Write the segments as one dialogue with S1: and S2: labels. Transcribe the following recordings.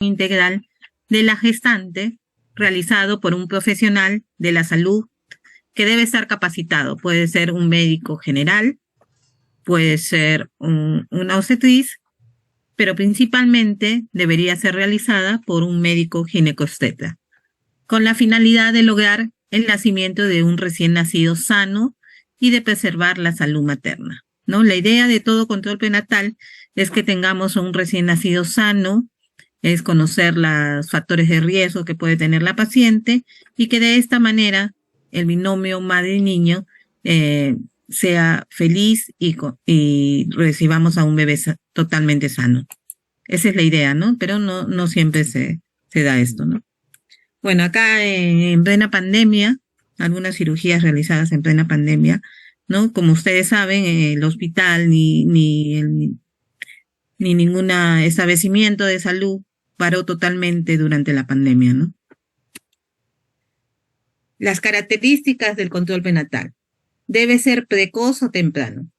S1: integral de la gestante realizado por un profesional de la salud que debe estar capacitado. Puede ser un médico general, puede ser una obstetriz, pero principalmente debería ser realizada por un médico ginecobstetra, con la finalidad de lograr el nacimiento de un recién nacido sano y de preservar la salud materna, ¿no? La idea de todo control prenatal es que tengamos un recién nacido sano, es conocer los factores de riesgo que puede tener la paciente y que de esta manera el binomio madre-niño sea feliz y recibamos a un bebé totalmente sano. Esa es la idea, ¿no? Pero no siempre se da esto, ¿no? Bueno, acá en plena pandemia, algunas cirugías realizadas en plena pandemia, ¿no? Como ustedes saben, el hospital ni ningún establecimiento de salud paró totalmente durante la pandemia, ¿no? Las características del control prenatal. Debe ser precoz o temprano.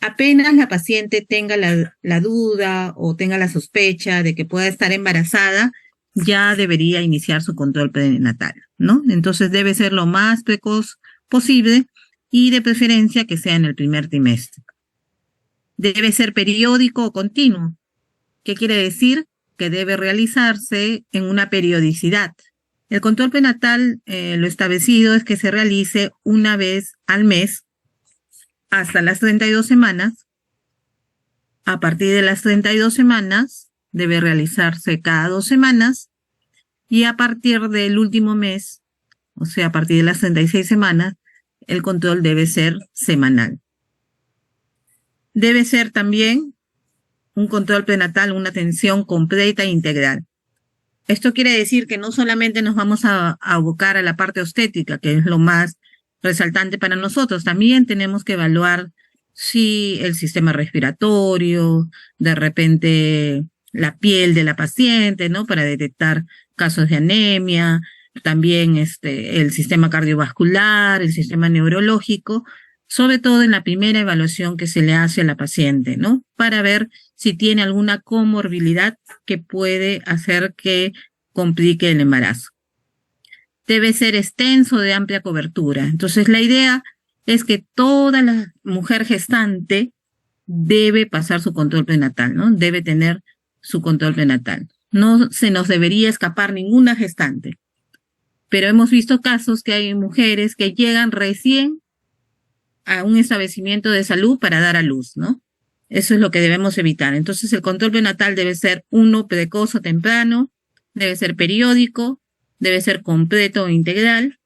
S1: Apenas la paciente tenga la duda o tenga la sospecha de que pueda estar embarazada, ya debería iniciar su control prenatal, ¿no? Entonces debe ser lo más precoz posible y de preferencia que sea en el primer trimestre. Debe ser periódico o continuo. ¿Qué quiere decir? Que debe realizarse en una periodicidad. El control prenatal, lo establecido es que se realice una vez al mes hasta las 32 semanas. A partir de las 32 semanas debe realizarse cada 2 semanas y a partir del último mes, o sea, a partir de las 36 semanas, el control debe ser semanal. Debe ser también un control prenatal, una atención completa e integral. Esto quiere decir que no solamente nos vamos a abocar a la parte obstétrica, que es lo más resaltante para nosotros, también tenemos que evaluar si el sistema respiratorio, de repente la piel de la paciente, ¿no? Para detectar casos de anemia, también el sistema cardiovascular, el sistema neurológico, sobre todo en la primera evaluación que se le hace a la paciente, ¿no? Para ver si tiene alguna comorbilidad que puede hacer que complique el embarazo. Debe ser extenso, de amplia cobertura. Entonces, la idea es que toda la mujer gestante debe pasar su control prenatal, ¿no? Debe tener su control prenatal. No se nos debería escapar ninguna gestante. Pero hemos visto casos que hay mujeres que llegan recién a un establecimiento de salud para dar a luz, ¿no? Eso es lo que debemos evitar. Entonces, el control prenatal debe ser precoz o temprano, debe ser periódico, debe ser completo o integral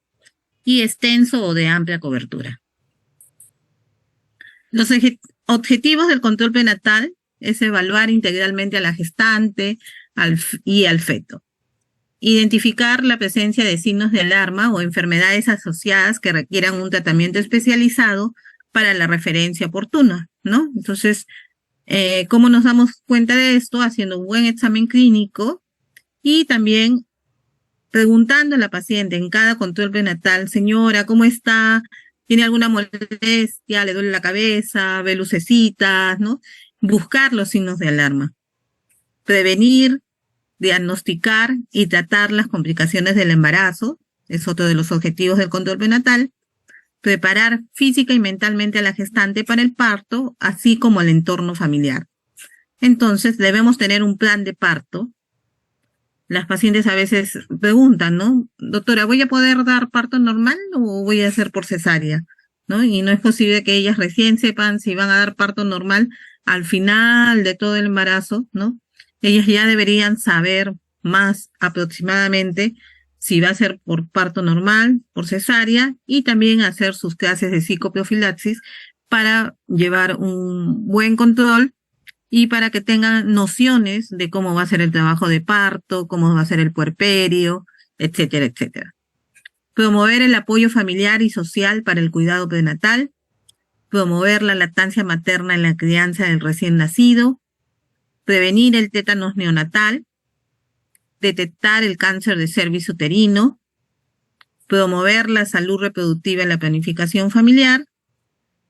S1: y extenso o de amplia cobertura. Los objetivos del control prenatal es evaluar integralmente a la gestante y al feto. Identificar la presencia de signos de alarma o enfermedades asociadas que requieran un tratamiento especializado para la referencia oportuna, ¿no? Entonces, ¿cómo nos damos cuenta de esto? Haciendo un buen examen clínico y también preguntando a la paciente en cada control prenatal: señora, ¿cómo está? ¿Tiene alguna molestia? ¿Le duele la cabeza? ¿Ve lucecitas? ¿No? Buscar los signos de alarma. Prevenir, diagnosticar y tratar las complicaciones del embarazo, es otro de los objetivos del control prenatal. Preparar física y mentalmente a la gestante para el parto, así como al entorno familiar. Entonces, debemos tener un plan de parto. Las pacientes a veces preguntan, ¿no? Doctora, ¿voy a poder dar parto normal o voy a hacer por cesárea? ¿No? Y no es posible que ellas recién sepan si van a dar parto normal al final de todo el embarazo, ¿no? Ellas ya deberían saber más aproximadamente si va a ser por parto normal, por cesárea, y también hacer sus clases de psicoprofilaxis para llevar un buen control y para que tengan nociones de cómo va a ser el trabajo de parto, cómo va a ser el puerperio, etcétera, etcétera. Promover el apoyo familiar y social para el cuidado prenatal, promover la lactancia materna en la crianza del recién nacido, prevenir el tétanos neonatal, detectar el cáncer de cervix uterino, promover la salud reproductiva en la planificación familiar,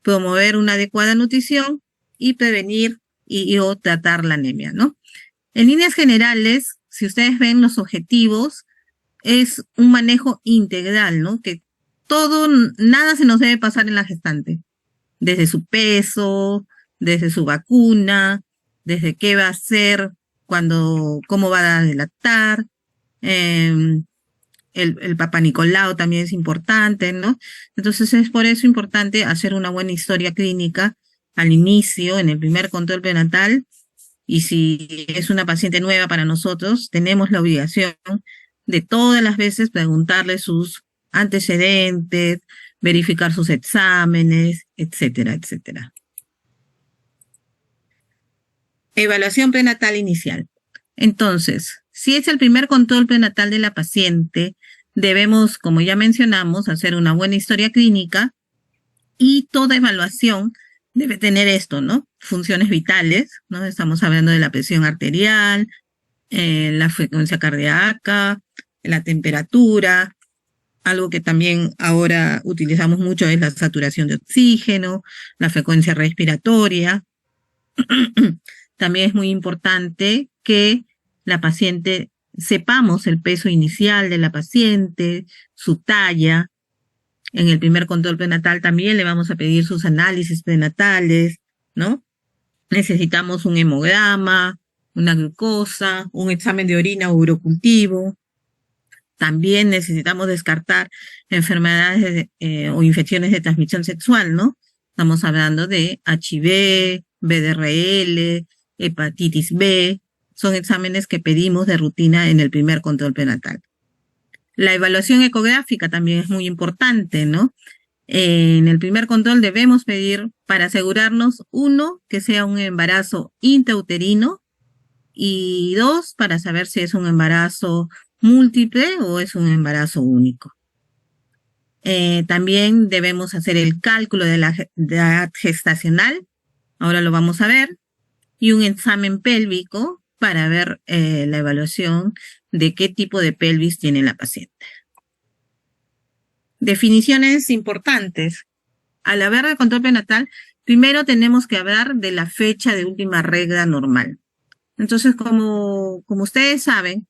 S1: promover una adecuada nutrición y prevenir o tratar la anemia, ¿no? En líneas generales, si ustedes ven los objetivos, es un manejo integral, ¿no? Que todo, nada se nos debe pasar en la gestante, desde su peso, desde su vacuna, desde qué va a hacer, cómo va a lactar, eh, el Papá Nicolau también es importante, ¿no? Entonces es por eso importante hacer una buena historia clínica al inicio, en el primer control prenatal, y si es una paciente nueva para nosotros, tenemos la obligación de todas las veces preguntarle sus antecedentes, verificar sus exámenes, etcétera, etcétera. Evaluación prenatal inicial. Entonces, si es el primer control prenatal de la paciente, debemos, como ya mencionamos, hacer una buena historia clínica y toda evaluación debe tener esto, ¿no? Funciones vitales, ¿no? Estamos hablando de la presión arterial, la frecuencia cardíaca, la temperatura. Algo que también ahora utilizamos mucho es la saturación de oxígeno, la frecuencia respiratoria. También es muy importante que la paciente sepamos el peso inicial de la paciente, su talla. En el primer control prenatal también le vamos a pedir sus análisis prenatales, ¿no? Necesitamos un hemograma, una glucosa, un examen de orina o urocultivo. También necesitamos descartar enfermedades o infecciones de transmisión sexual, ¿no? Estamos hablando de HIV, VDRL, hepatitis B. Son exámenes que pedimos de rutina en el primer control prenatal. La evaluación ecográfica también es muy importante, ¿no? En el primer control debemos pedir para asegurarnos, 1, que sea un embarazo intrauterino, y 2, para saber si es un embarazo múltiple o es un embarazo único. También debemos hacer el cálculo de la edad gestacional, ahora lo vamos a ver, y un examen pélvico para ver la evaluación de qué tipo de pelvis tiene la paciente. Definiciones importantes. Al hablar de control prenatal, primero tenemos que hablar de la fecha de última regla normal. Entonces, como ustedes saben,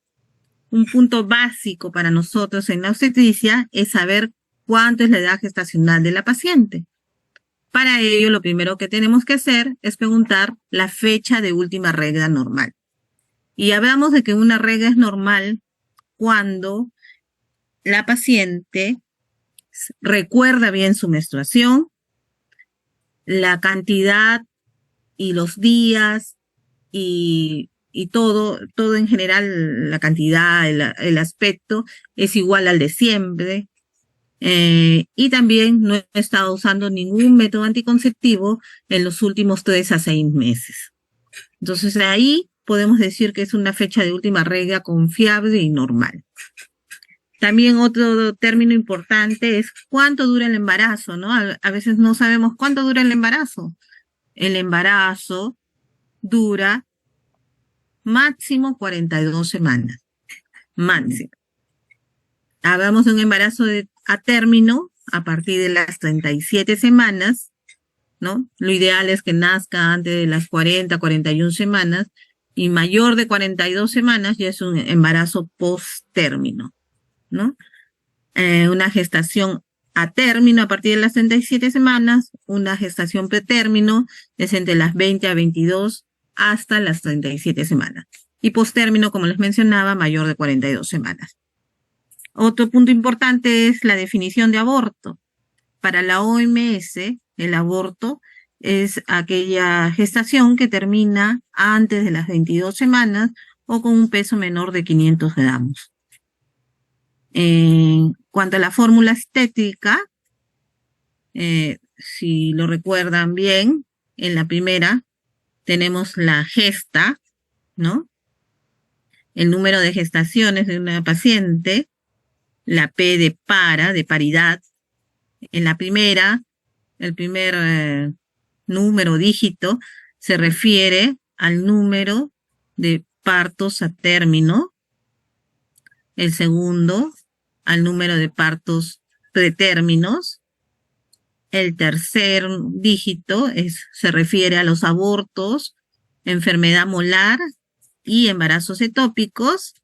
S1: un punto básico para nosotros en la obstetricia es saber cuánto es la edad gestacional de la paciente. Para ello, lo primero que tenemos que hacer es preguntar la fecha de última regla normal. Y hablamos de que una regla es normal cuando la paciente recuerda bien su menstruación, la cantidad y los días y todo en general, la cantidad, el aspecto es igual al de siempre. Y también no he estado usando ningún método anticonceptivo en los últimos 3 a 6 meses. Entonces de ahí podemos decir que es una fecha de última regla confiable y normal. También otro término importante es cuánto dura el embarazo, ¿no? A veces no sabemos cuánto dura el embarazo. El embarazo dura máximo 42 semanas. Máximo. Hablamos de un embarazo a término a partir de las 37 semanas, ¿no? Lo ideal es que nazca antes de las 40, 41 semanas, y mayor de 42 semanas ya es un embarazo post-término, ¿no? Una gestación a término a partir de las 37 semanas, una gestación pretérmino es entre las 20 a 22 hasta las 37 semanas. Y post-término, como les mencionaba, mayor de 42 semanas. Otro punto importante es la definición de aborto. Para la OMS, el aborto es aquella gestación que termina antes de las 22 semanas o con un peso menor de 500 gramos. En cuanto a la fórmula estética, si lo recuerdan bien, en la primera tenemos la gesta, ¿no? El número de gestaciones de una paciente, la P de paridad. En la primera, el primer número, dígito, se refiere al número de partos a término. El segundo, al número de partos pretérminos. El tercer dígito se refiere a los abortos, enfermedad molar y embarazos ectópicos.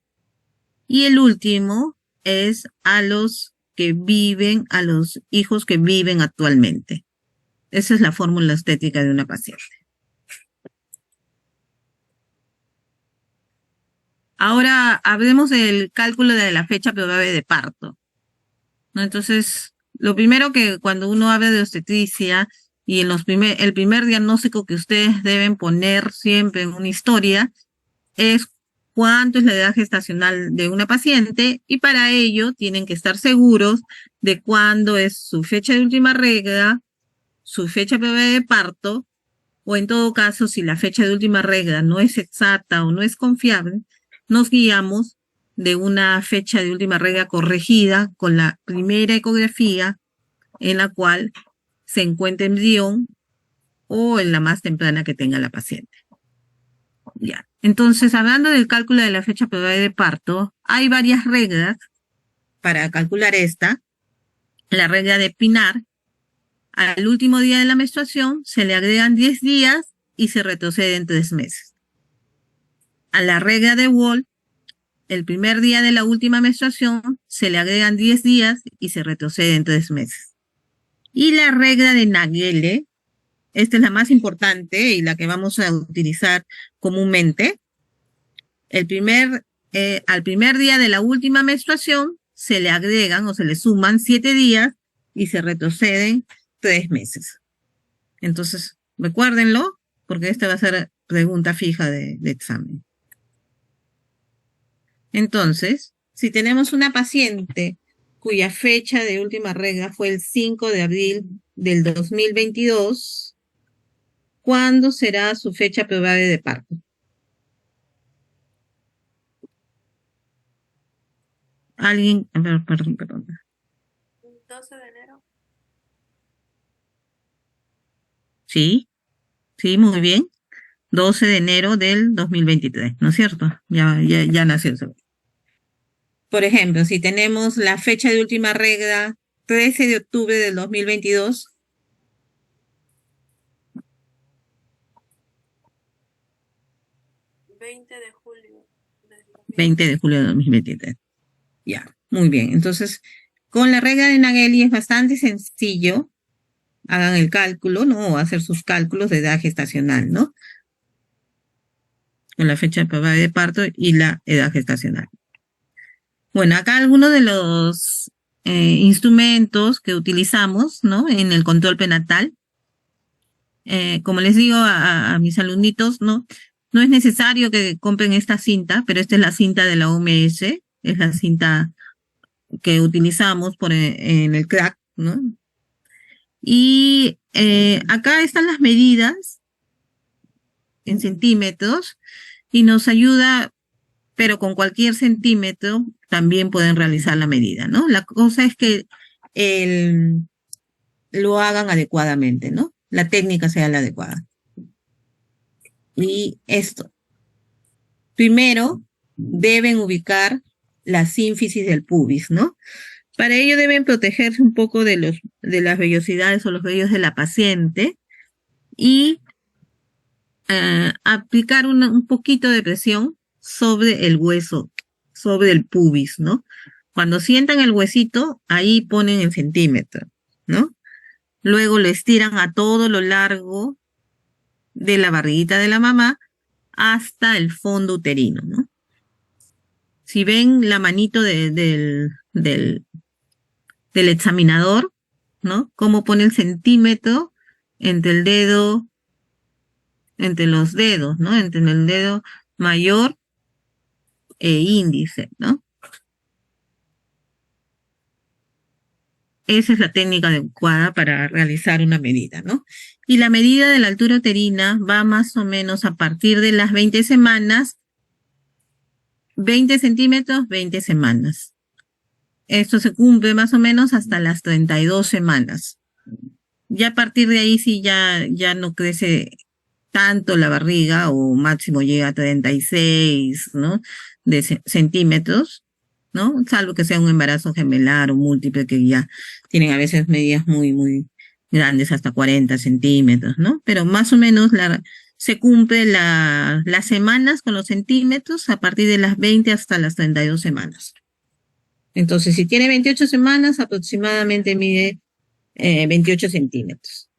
S1: Y el último es a los hijos que viven actualmente. Esa es la fórmula estética de una paciente. Ahora hablemos del cálculo de la fecha probable de parto, ¿no? Entonces, lo primero que cuando uno habla de obstetricia y en el primer diagnóstico que ustedes deben poner siempre en una historia es cuánto es la edad gestacional de una paciente, y para ello tienen que estar seguros de cuándo es su fecha de última regla, su fecha probable de parto, o en todo caso, si la fecha de última regla no es exacta o no es confiable, nos guiamos de una fecha de última regla corregida con la primera ecografía en la cual se encuentra embrión o en la más temprana que tenga la paciente. Ya. Entonces, hablando del cálculo de la fecha probable de parto, hay varias reglas para calcular esta. La regla de Pinar: al último día de la menstruación se le agregan 10 días y se retrocede en 3 meses. A la regla de Wohl, el primer día de la última menstruación se le agregan 10 días y se retrocede en 3 meses. Y la regla de Naegeli, esta es la más importante y la que vamos a utilizar comúnmente. Al primer día de la última menstruación se le agregan o se le suman 7 días y se retroceden 3 meses. Entonces, recuérdenlo, porque esta va a ser pregunta fija de examen. Entonces, si tenemos una paciente cuya fecha de última regla fue el 5 de abril del 2022, ¿cuándo será su fecha probable de parto? ¿Alguien? Perdón.
S2: 12 de enero.
S1: Sí, muy bien. 12 de enero del 2023, ¿no es cierto? Ya nació el segundo. Por ejemplo, si tenemos la fecha de última regla 13 de octubre del 2022,
S2: 20 de julio.
S1: 20 de julio de 2023. Ya, muy bien. Entonces, con la regla de Naegeli es bastante sencillo. Hagan el cálculo, ¿no? O hacer sus cálculos de edad gestacional, ¿no? Con la fecha probable de parto y la edad gestacional. Bueno, acá algunos de los instrumentos que utilizamos, ¿no? En el control prenatal. Como les digo a mis alumnitos, ¿no? No es necesario que compren esta cinta, pero esta es la cinta de la OMS, es la cinta que utilizamos en el CRAC, ¿no? Y acá están las medidas en centímetros y nos ayuda, pero con cualquier centímetro también pueden realizar la medida, ¿no? La cosa es que lo hagan adecuadamente, ¿no? La técnica sea la adecuada. Y esto. Primero, deben ubicar la sínfisis del pubis, ¿no? Para ello deben protegerse un poco de las vellosidades o los vellos de la paciente y aplicar un poquito de presión sobre el hueso, sobre el pubis, ¿no? Cuando sientan el huesito, ahí ponen en centímetro, ¿no? Luego lo estiran a todo lo largo de la barriguita de la mamá hasta el fondo uterino, ¿no? Si ven la manito del examinador, ¿no? Cómo pone el centímetro entre el dedo, entre los dedos, ¿no? Entre el dedo mayor e índice, ¿no? Esa es la técnica adecuada para realizar una medida, ¿no? Y la medida de la altura uterina va más o menos a partir de las 20 semanas, 20 centímetros, 20 semanas. Esto se cumple más o menos hasta las 32 semanas. Ya a partir de ahí sí ya no crece tanto la barriga o máximo llega a 36, ¿no? Centímetros, ¿no? Salvo que sea un embarazo gemelar o múltiple que ya tienen a veces medidas muy, muy grandes, hasta 40 centímetros, ¿no? Pero más o menos se cumple las semanas con los centímetros a partir de las 20 hasta las 32 semanas. Entonces, si tiene 28 semanas, aproximadamente mide 28 centímetros,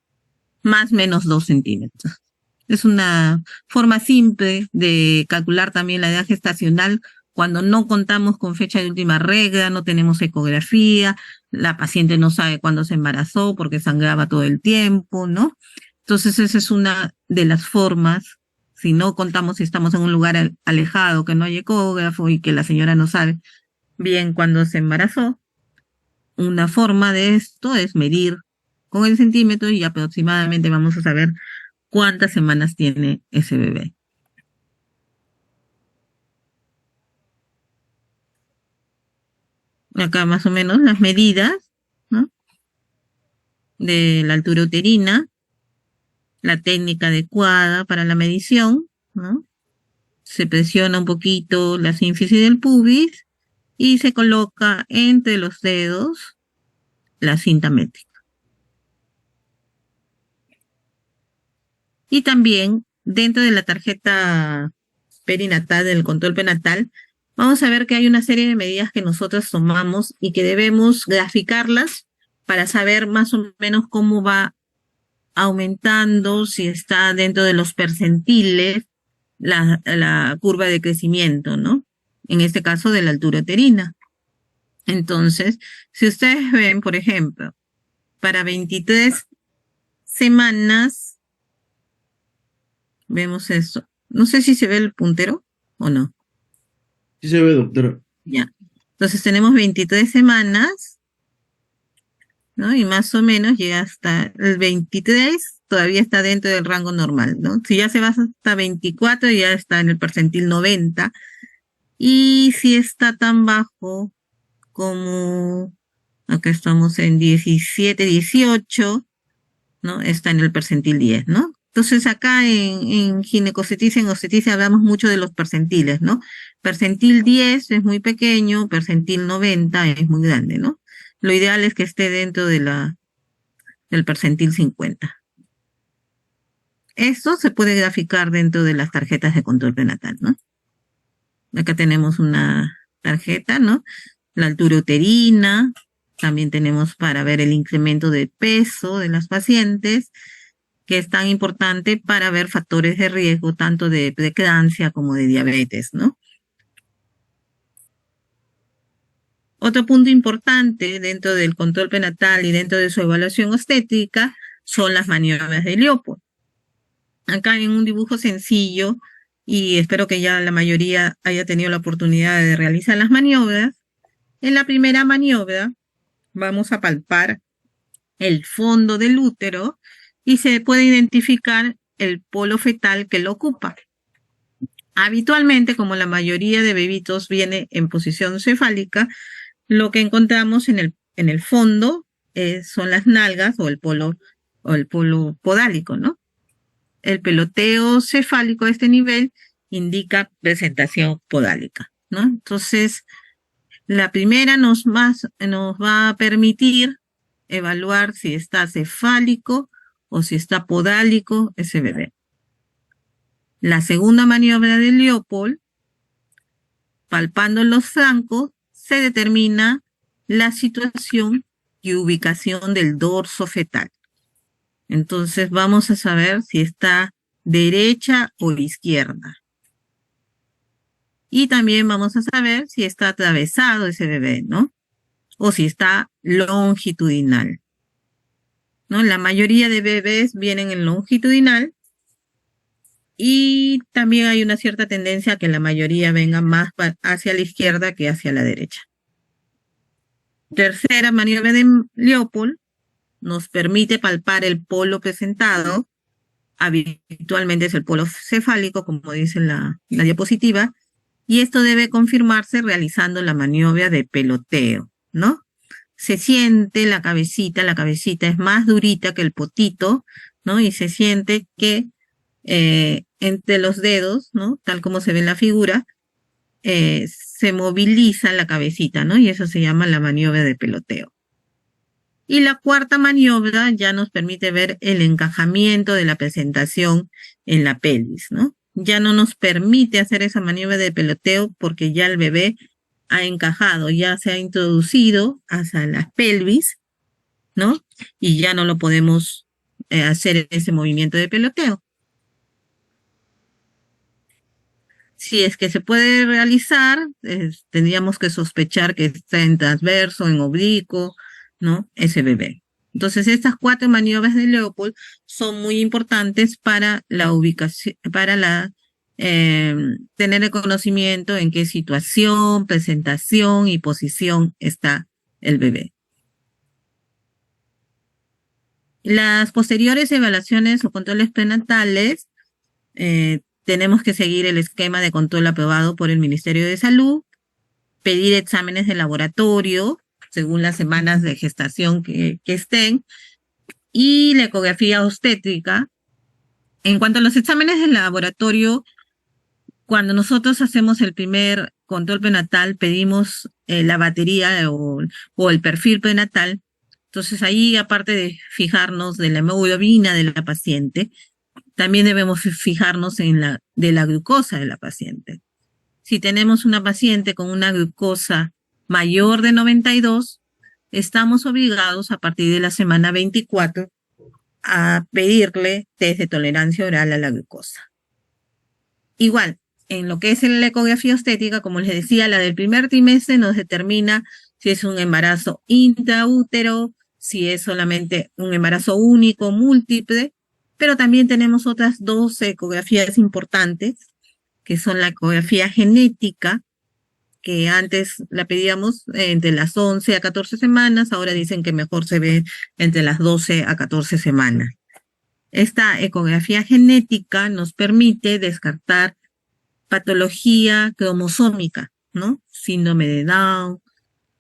S1: más menos 2 centímetros. Es una forma simple de calcular también la edad gestacional cuando no contamos con fecha de última regla, no tenemos ecografía, la paciente no sabe cuándo se embarazó porque sangraba todo el tiempo, ¿no? Entonces esa es una de las formas, si no contamos, si estamos en un lugar alejado, que no hay ecógrafo y que la señora no sabe bien cuándo se embarazó, una forma de esto es medir con el centímetro y aproximadamente vamos a saber cuántas semanas tiene ese bebé. Acá más o menos las medidas, ¿no?, de la altura uterina, la técnica adecuada para la medición, ¿no? Se presiona un poquito la sínfisis del pubis y se coloca entre los dedos la cinta métrica. Y también dentro de la tarjeta perinatal, del control prenatal, vamos a ver que hay una serie de medidas que nosotros tomamos y que debemos graficarlas para saber más o menos cómo va aumentando, si está dentro de los percentiles, la curva de crecimiento, ¿no? En este caso de la altura uterina. Entonces, si ustedes ven, por ejemplo, para 23 semanas, vemos esto. No sé si se ve el puntero o no.
S3: Sí se ve, doctora.
S1: Ya. Entonces tenemos 23 semanas, ¿no? Y más o menos llega hasta el 23, todavía está dentro del rango normal, ¿no? Si ya se va hasta 24, ya está en el percentil 90. Y si está tan bajo como, acá estamos en 17, 18, ¿no? Está en el percentil 10, ¿no? Entonces acá en ginecobstetricia, en obstetricia hablamos mucho de los percentiles, ¿no? Percentil 10 es muy pequeño, percentil 90 es muy grande, ¿no? Lo ideal es que esté dentro de del percentil 50. Esto se puede graficar dentro de las tarjetas de control prenatal, ¿no? Acá tenemos una tarjeta, ¿no? La altura uterina, también tenemos para ver el incremento de peso de las pacientes, que es tan importante para ver factores de riesgo tanto de preeclampsia como de diabetes, ¿no? Otro punto importante dentro del control prenatal y dentro de su evaluación obstétrica son las maniobras de Leopold. Acá en un dibujo sencillo, y espero que ya la mayoría haya tenido la oportunidad de realizar las maniobras. En la primera maniobra vamos a palpar el fondo del útero y se puede identificar el polo fetal que lo ocupa. Habitualmente, como la mayoría de bebitos viene en posición cefálica, lo que encontramos en el fondo son las nalgas o el polo podálico, ¿no? El peloteo cefálico a este nivel indica presentación podálica, ¿no? Entonces, la primera nos va a permitir evaluar si está cefálico o si está podálico ese bebé. La segunda maniobra de Leopold, palpando los flancos, se determina la situación y ubicación del dorso fetal. Entonces vamos a saber si está derecha o izquierda. Y también vamos a saber si está atravesado ese bebé, ¿no? O si está longitudinal, ¿no? La mayoría de bebés vienen en longitudinal y también hay una cierta tendencia a que la mayoría venga más hacia la izquierda que hacia la derecha. Tercera maniobra de Leopold nos permite palpar el polo presentado. Habitualmente es el polo cefálico, como dice la diapositiva, y esto debe confirmarse realizando la maniobra de peloteo, ¿no? Se siente la cabecita es más durita que el potito, ¿no? Y se siente que entre los dedos, ¿no? Tal como se ve en la figura, se moviliza la cabecita, ¿no? Y eso se llama la maniobra de peloteo. Y la cuarta maniobra ya nos permite ver el encajamiento de la presentación en la pelvis, ¿no? Ya no nos permite hacer esa maniobra de peloteo porque ya el bebé ha encajado, ya se ha introducido hacia la pelvis, ¿no? Y ya no lo podemos hacer ese movimiento de peloteo. Si es que se puede realizar, tendríamos que sospechar que está en transverso, en oblicuo, ¿no? Ese bebé. Entonces, estas 4 maniobras de Leopold son muy importantes para la ubicación, para tener el conocimiento en qué situación, presentación y posición está el bebé. Las posteriores evaluaciones o controles prenatales tenemos que seguir el esquema de control aprobado por el Ministerio de Salud, pedir exámenes de laboratorio según las semanas de gestación que estén, y la ecografía obstétrica. En cuanto a los exámenes de laboratorio, cuando nosotros hacemos el primer control prenatal, pedimos la batería o el perfil prenatal. Entonces ahí, aparte de fijarnos de la hemoglobina de la paciente, también debemos fijarnos en de la glucosa de la paciente. Si tenemos una paciente con una glucosa mayor de 92, estamos obligados a partir de la semana 24 a pedirle test de tolerancia oral a la glucosa. Igual, en lo que es la ecografía obstétrica, como les decía, la del primer trimestre nos determina si es un embarazo intraútero, si es solamente un embarazo único, múltiple, pero también tenemos otras 2 ecografías importantes, que son la ecografía genética, que antes la pedíamos entre las 11 a 14 semanas, ahora dicen que mejor se ve entre las 12 a 14 semanas. Esta ecografía genética nos permite descartar patología cromosómica, ¿no? Síndrome de Down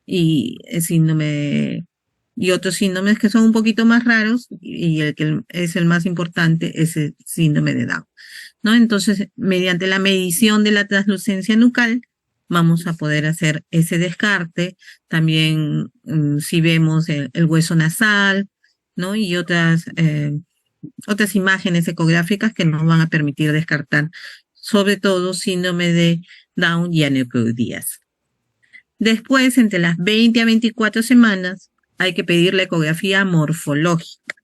S1: y y otros síndromes que son un poquito más raros, y el que es el más importante es el síndrome de Down, ¿no? Entonces, mediante la medición de la translucencia nucal, vamos a poder hacer ese descarte. También si vemos el hueso nasal, ¿no? Y otras imágenes ecográficas que nos van a permitir descartar, sobre todo síndrome de Down y aneuploidías. Después, entre las 20 a 24 semanas, hay que pedir la ecografía morfológica.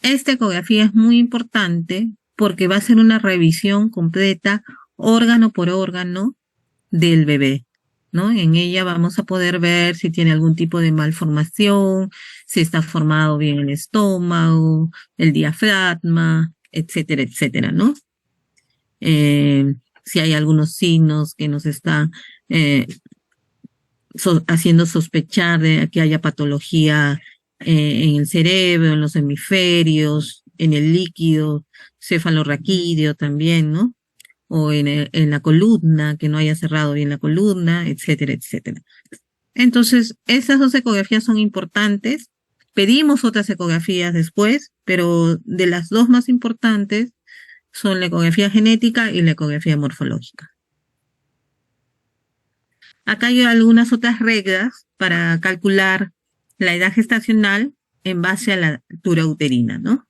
S1: Esta ecografía es muy importante porque va a ser una revisión completa, órgano por órgano, del bebé, ¿no? En ella vamos a poder ver si tiene algún tipo de malformación, si está formado bien el estómago, el diafragma, etcétera, etcétera, ¿no? Si hay algunos signos que nos están haciendo sospechar de que haya patología en el cerebro, en los hemisferios, en el líquido cefalorraquídeo también, ¿no? O en la columna, que no haya cerrado bien la columna, etcétera, etcétera. Entonces, esas 2 ecografías son importantes. Pedimos otras ecografías después, pero de las 2 más importantes son la ecografía genética y la ecografía morfológica. Acá hay algunas otras reglas para calcular la edad gestacional en base a la altura uterina, ¿no?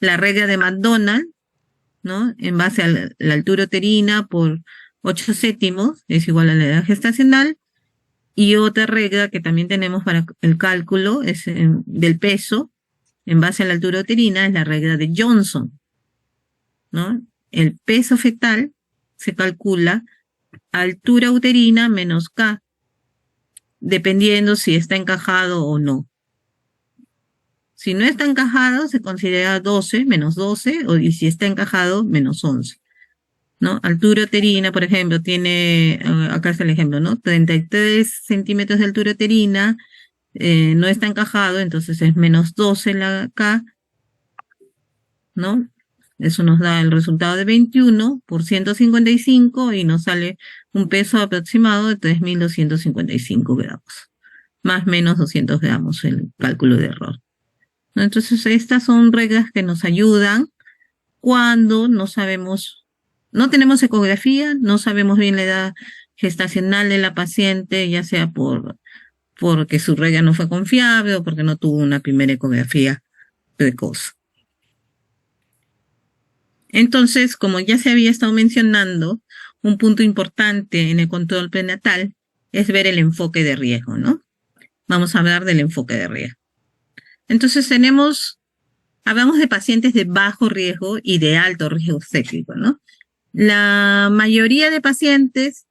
S1: La regla de McDonald, ¿no? En base a la altura uterina por 8/7 es igual a la edad gestacional. Y otra regla que también tenemos para el cálculo es del peso en base a la altura uterina, es la regla de Johnson, ¿no? El peso fetal se calcula altura uterina menos K, dependiendo si está encajado o no. Si no está encajado, se considera 12, menos 12, y si está encajado, menos 11, ¿no? Altura uterina, por ejemplo, tiene, acá está el ejemplo, ¿no? 33 centímetros de altura uterina, no está encajado, entonces es menos 12 la K, ¿no? Eso nos da el resultado de 21 por 155 y nos sale un peso aproximado de 3.255 gramos. Más o menos 200 gramos el cálculo de error, ¿no? Entonces, estas son reglas que nos ayudan cuando no sabemos, no tenemos ecografía, no sabemos bien la edad gestacional de la paciente, ya sea por porque su regla no fue confiable o porque no tuvo una primera ecografía precoz. Entonces, como ya se había estado mencionando, un punto importante en el control prenatal es ver el enfoque de riesgo, ¿no? Vamos a hablar del enfoque de riesgo. Entonces hablamos de pacientes de bajo riesgo y de alto riesgo obstétrico, ¿no? La mayoría de pacientes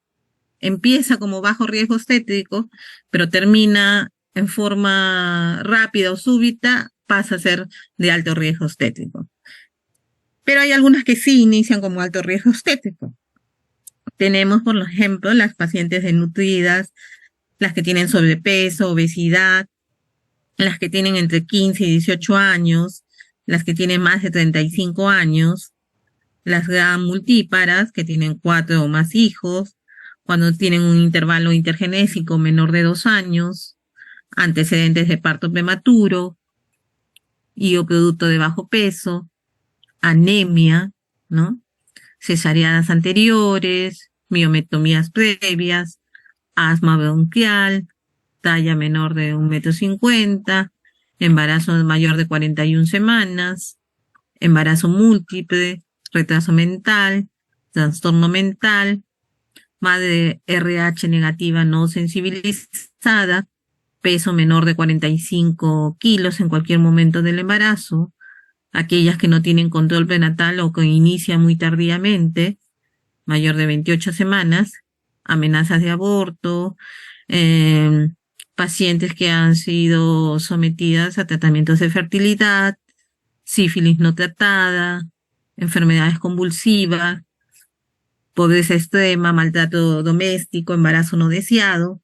S1: empieza como bajo riesgo obstétrico, pero termina en forma rápida o súbita, pasa a ser de alto riesgo obstétrico. Pero hay algunas que sí inician como alto riesgo obstétrico. Tenemos, por ejemplo, las pacientes desnutridas, las que tienen sobrepeso, obesidad, las que tienen entre 15 y 18 años, las que tienen más de 35 años, las gran multíparas, que tienen 4 o más hijos, cuando tienen un intervalo intergenésico menor de 2 años, antecedentes de parto prematuro y o producto de bajo peso, anemia, ¿no? Cesáreas anteriores, miometomías previas, asma bronquial, talla menor de 1,50 m, embarazo mayor de 41 semanas, embarazo múltiple, retraso mental, trastorno mental, madre RH negativa no sensibilizada, peso menor de 45 kilos en cualquier momento del embarazo, aquellas que no tienen control prenatal o que inician muy tardíamente, mayor de 28 semanas, amenazas de aborto, pacientes que han sido sometidas a tratamientos de fertilidad, sífilis no tratada, enfermedades convulsivas, pobreza extrema, maltrato doméstico, embarazo no deseado,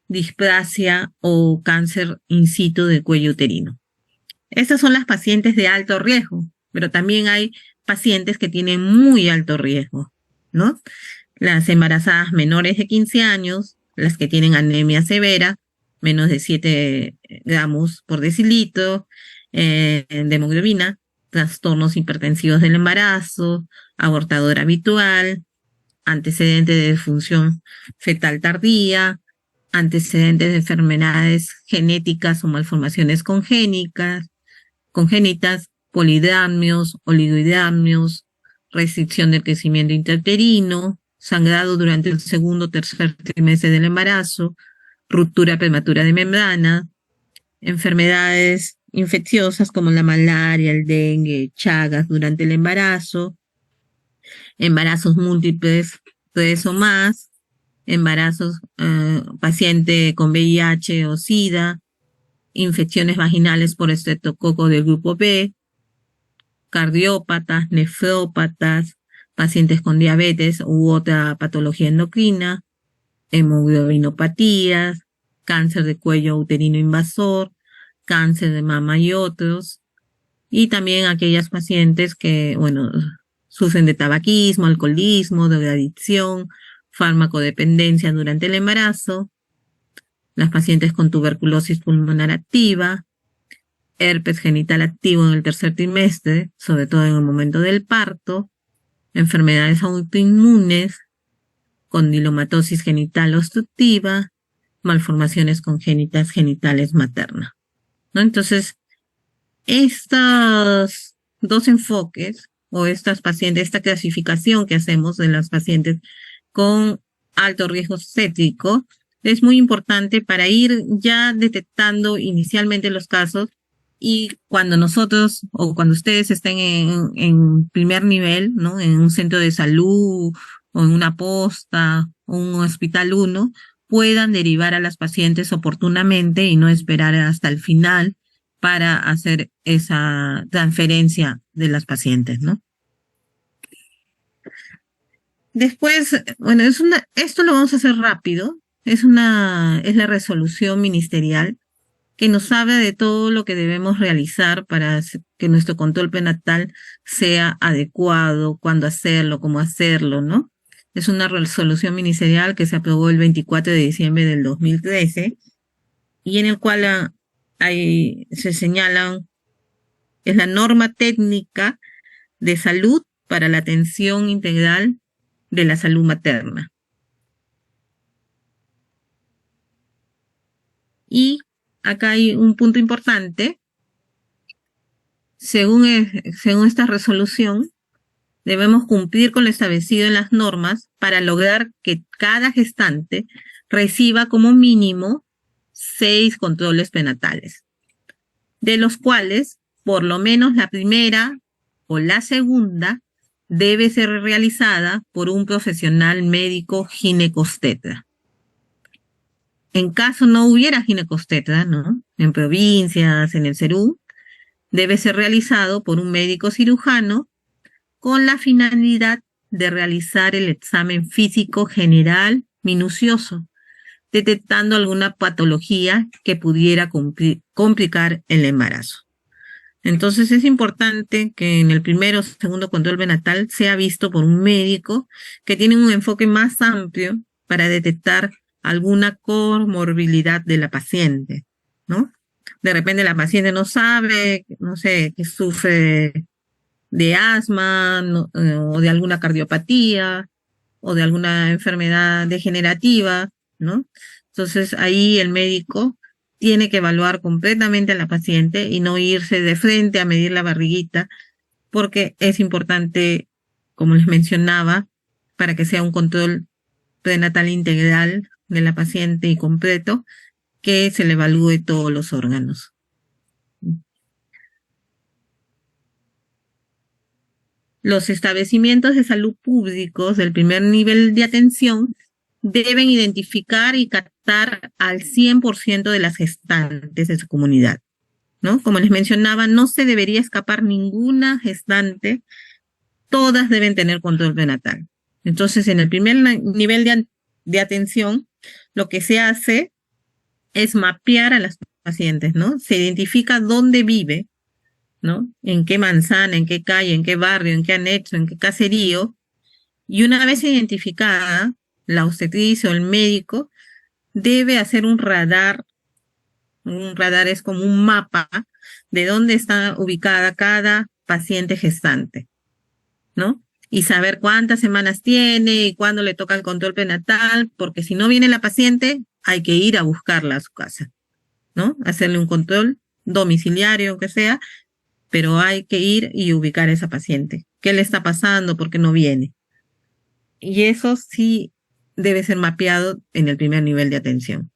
S1: displasia o cáncer in situ del cuello uterino. Estas son las pacientes de alto riesgo, pero también hay pacientes que tienen muy alto riesgo, ¿no? Las embarazadas menores de 15 años, las que tienen anemia severa, menos de 7 gramos por decilitro de hemoglobina, trastornos hipertensivos del embarazo, abortador habitual, antecedentes de disfunción fetal tardía, antecedentes de enfermedades genéticas o malformaciones congénitas, polidramnios, oligohidramnios, restricción del crecimiento intrauterino, sangrado durante el segundo o tercer trimestre del embarazo, ruptura prematura de membrana, enfermedades infecciosas como la malaria, el dengue, Chagas durante el embarazo, embarazos múltiples, 3 o más, embarazos, paciente con VIH o SIDA, infecciones vaginales por estreptococo del grupo B, cardiópatas, nefrópatas, pacientes con diabetes u otra patología endocrina, hemoglobinopatías, cáncer de cuello uterino invasor, cáncer de mama y otros, y también aquellas pacientes que, bueno, sufren de tabaquismo, alcoholismo, drogadicción, farmacodependencia durante el embarazo, las pacientes con tuberculosis pulmonar activa, herpes genital activo en el tercer trimestre, sobre todo en el momento del parto, enfermedades autoinmunes, condilomatosis genital obstructiva, malformaciones congénitas genitales maternas, ¿no? Entonces, estos dos enfoques o estas pacientes, esta clasificación que hacemos de las pacientes con alto riesgo obstétrico es muy importante para ir ya detectando inicialmente los casos y cuando nosotros o cuando ustedes estén en primer nivel, ¿no? En un centro de salud o en una posta o un hospital 1, puedan derivar a las pacientes oportunamente y no esperar hasta el final para hacer esa transferencia de las pacientes, ¿no? Después, bueno, esto lo vamos a hacer rápido. Es la resolución ministerial que nos habla de todo lo que debemos realizar para que nuestro control prenatal sea adecuado, cuándo hacerlo, cómo hacerlo, ¿no? Es una resolución ministerial que se aprobó el 24 de diciembre del 2013 y en el cual se señalan, es la norma técnica de salud para la atención integral de la salud materna. Y acá hay un punto importante. Según esta resolución, debemos cumplir con lo establecido en las normas para lograr que cada gestante reciba como mínimo 6 controles prenatales, de los cuales por lo menos la primera o la segunda debe ser realizada por un profesional médico ginecobstetra. En caso no hubiera ginecobstetra, ¿no? En provincias, en el Perú, debe ser realizado por un médico cirujano con la finalidad de realizar el examen físico general minucioso, detectando alguna patología que pudiera complicar el embarazo. Entonces es importante que en el primero o segundo control prenatal sea visto por un médico que tiene un enfoque más amplio para detectar alguna comorbilidad de la paciente, ¿no? De repente la paciente no sabe, no sé, que sufre de asma, o de alguna cardiopatía o de alguna enfermedad degenerativa, ¿no? Entonces ahí el médico tiene que evaluar completamente a la paciente y no irse de frente a medir la barriguita, porque es importante, como les mencionaba, para que sea un control prenatal integral de la paciente y completo, que se le evalúe todos los órganos. Los establecimientos de salud públicos del primer nivel de atención deben identificar y captar al 100% de las gestantes de su comunidad, ¿no? Como les mencionaba, no se debería escapar ninguna gestante, todas deben tener control prenatal. Entonces, en el primer nivel de atención, lo que se hace es mapear a las pacientes, ¿no? Se identifica dónde vive, ¿no? En qué manzana, en qué calle, en qué barrio, en qué anexo, en qué caserío. Y una vez identificada, la obstetricia o el médico debe hacer un radar. Un radar es como un mapa de dónde está ubicada cada paciente gestante, ¿no? Y saber cuántas semanas tiene y cuándo le toca el control prenatal, porque si no viene la paciente, hay que ir a buscarla a su casa, ¿no? Hacerle un control domiciliario, aunque sea, pero hay que ir y ubicar a esa paciente. ¿Qué le está pasando? ¿Por qué no viene? Y eso sí debe ser mapeado en el primer nivel de atención.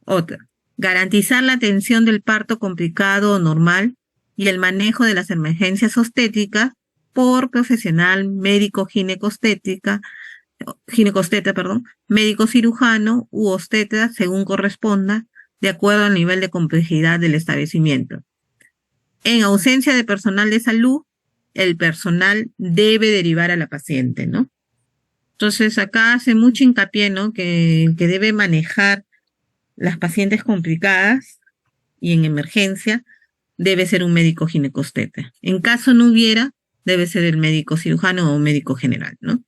S1: Otra, garantizar la atención del parto complicado o normal y el manejo de las emergencias obstétricas por profesional médico ginecobstetra, médico cirujano u obstetra según corresponda, de acuerdo al nivel de complejidad del establecimiento. En ausencia de personal de salud, el personal debe derivar a la paciente, ¿no? Entonces acá hace mucho hincapié, ¿no? Que debe manejar las pacientes complicadas y en emergencia debe ser un médico ginecobstetra. En caso no hubiera, debe ser el médico cirujano o médico general, ¿no?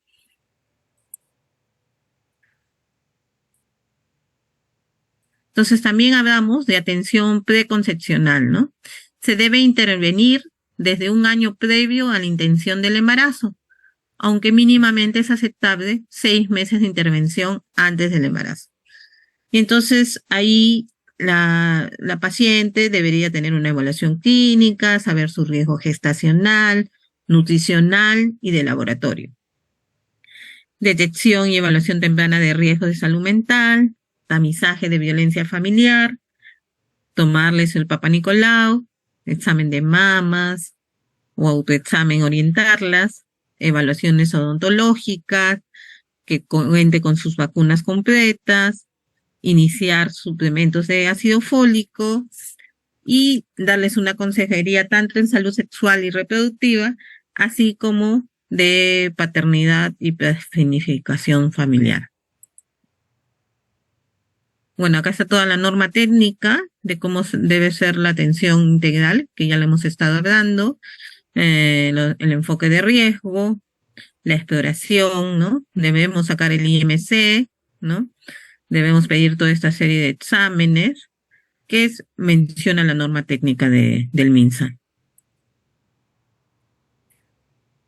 S1: Entonces también hablamos de atención preconcepcional, ¿no? Se debe intervenir desde un año previo a la intención del embarazo, aunque mínimamente es aceptable 6 meses de intervención antes del embarazo. Y entonces ahí la paciente debería tener una evaluación clínica, saber su riesgo gestacional, nutricional y de laboratorio. Detección y evaluación temprana de riesgos de salud mental, tamizaje de violencia familiar, tomarles el Papa Nicolau, examen de mamas o autoexamen, orientarlas, evaluaciones odontológicas, que cuente con sus vacunas completas, iniciar suplementos de ácido fólico y darles una consejería tanto en salud sexual y reproductiva, así como de paternidad y planificación familiar. Bueno, acá está toda la norma técnica de cómo debe ser la atención integral, que ya le hemos estado hablando, el enfoque de riesgo, la exploración, ¿no? Debemos sacar el IMC, ¿no? Debemos pedir toda esta serie de exámenes que menciona la norma técnica del MINSA.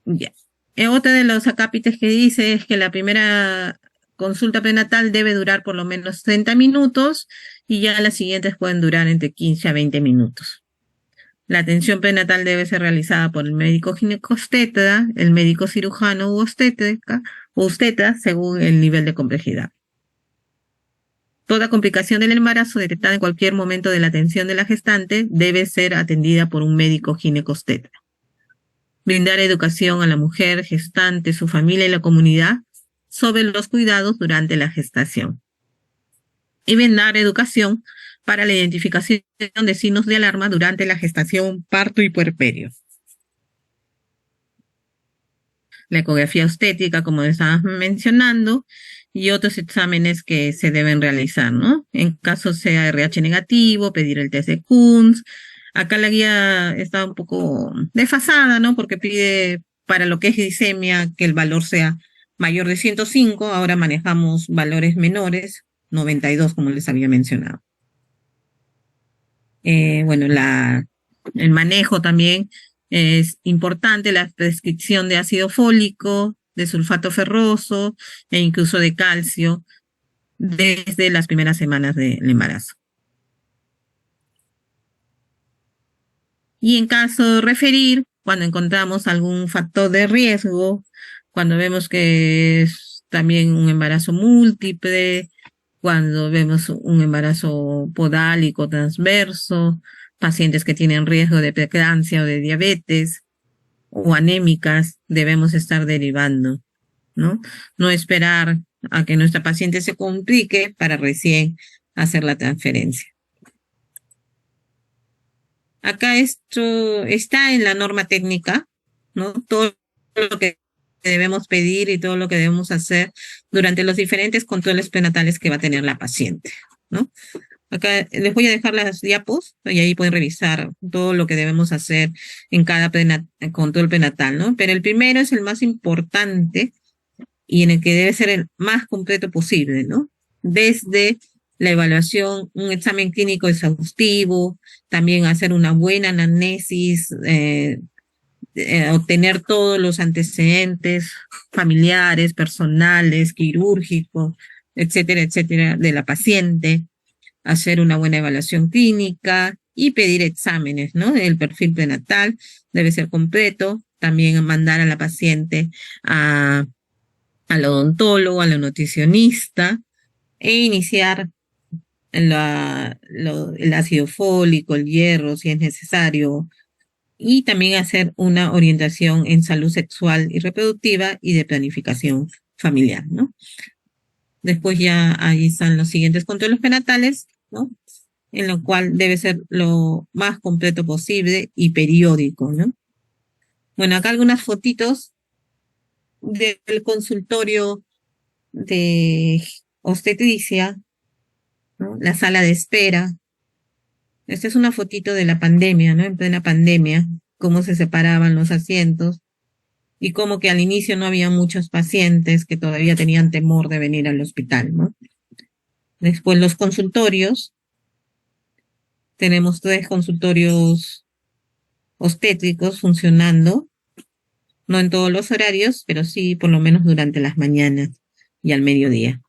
S1: Ya. Otra de los acápites que dice es que la primera consulta prenatal debe durar por lo menos 30 minutos y ya las siguientes pueden durar entre 15 a 20 minutos. La atención prenatal debe ser realizada por el médico ginecobstetra, el médico cirujano u obstetra, según el nivel de complejidad. Toda complicación del embarazo detectada en cualquier momento de la atención de la gestante debe ser atendida por un médico ginecobstetra. Brindar educación a la mujer, gestante, su familia y la comunidad sobre los cuidados durante la gestación. Y brindar educación para la identificación de signos de alarma durante la gestación, parto y puerperio. La ecografía obstétrica, como estábamos mencionando, y otros exámenes que se deben realizar, ¿no? En caso sea RH negativo, pedir el test de Kunz. Acá la guía está un poco desfasada, ¿no? Porque pide para lo que es glicemia que el valor sea mayor de 105, ahora manejamos valores menores, 92, como les había mencionado. Bueno, el manejo también es importante, la prescripción de ácido fólico, de sulfato ferroso e incluso de calcio desde las primeras semanas del embarazo. Y en caso de referir, cuando encontramos algún factor de riesgo, cuando vemos que es también un embarazo múltiple, cuando vemos un embarazo podálico transverso, pacientes que tienen riesgo de preeclampsia o de diabetes o anémicas, debemos estar derivando, ¿no? No esperar a que nuestra paciente se complique para recién hacer la transferencia. Acá esto está en la norma técnica, ¿no? Todo lo que debemos pedir y todo lo que debemos hacer durante los diferentes controles prenatales que va a tener la paciente, ¿no? Acá les voy a dejar las diapos y ahí pueden revisar todo lo que debemos hacer en cada control prenatal, ¿no? Pero el primero es el más importante y en el que debe ser el más completo posible, ¿no? Desde la evaluación, un examen clínico exhaustivo, también hacer una buena anamnesis, obtener todos los antecedentes familiares, personales, quirúrgicos, etcétera, etcétera, de la paciente, hacer una buena evaluación clínica y pedir exámenes, ¿no? El perfil prenatal debe ser completo, también mandar a la paciente al odontólogo, a la nutricionista e iniciar el ácido fólico, el hierro, si es necesario, y también hacer una orientación en salud sexual y reproductiva y de planificación familiar, ¿no? Después ya ahí están los siguientes controles prenatales, ¿no? En lo cual debe ser lo más completo posible y periódico, ¿no? Bueno, acá algunas fotitos del consultorio de obstetricia, ¿no? La sala de espera. Esta es una fotito de la pandemia, ¿no? En plena pandemia, cómo se separaban los asientos y cómo que al inicio no había muchos pacientes que todavía tenían temor de venir al hospital, ¿no? Después los consultorios. Tenemos 3 consultorios obstétricos funcionando, no en todos los horarios, pero sí por lo menos durante las mañanas y al mediodía.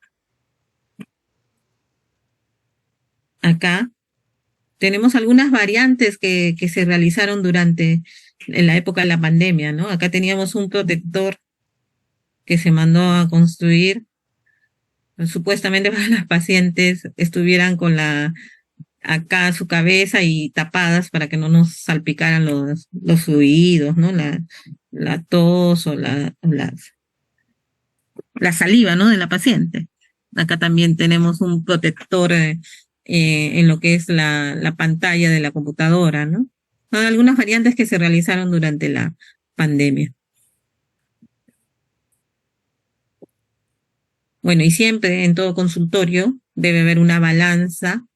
S1: Acá tenemos algunas variantes que se realizaron en la época de la pandemia, ¿no? Acá teníamos un protector que se mandó a construir, supuestamente para que las pacientes estuvieran con acá su cabeza y tapadas para que no nos salpicaran los fluidos, ¿no? La tos o la saliva, ¿no? De la paciente. Acá también tenemos un protector en lo que es la pantalla de la computadora, ¿no? Son algunas variantes que se realizaron durante la pandemia. Bueno, y siempre en todo consultorio debe haber una balanza,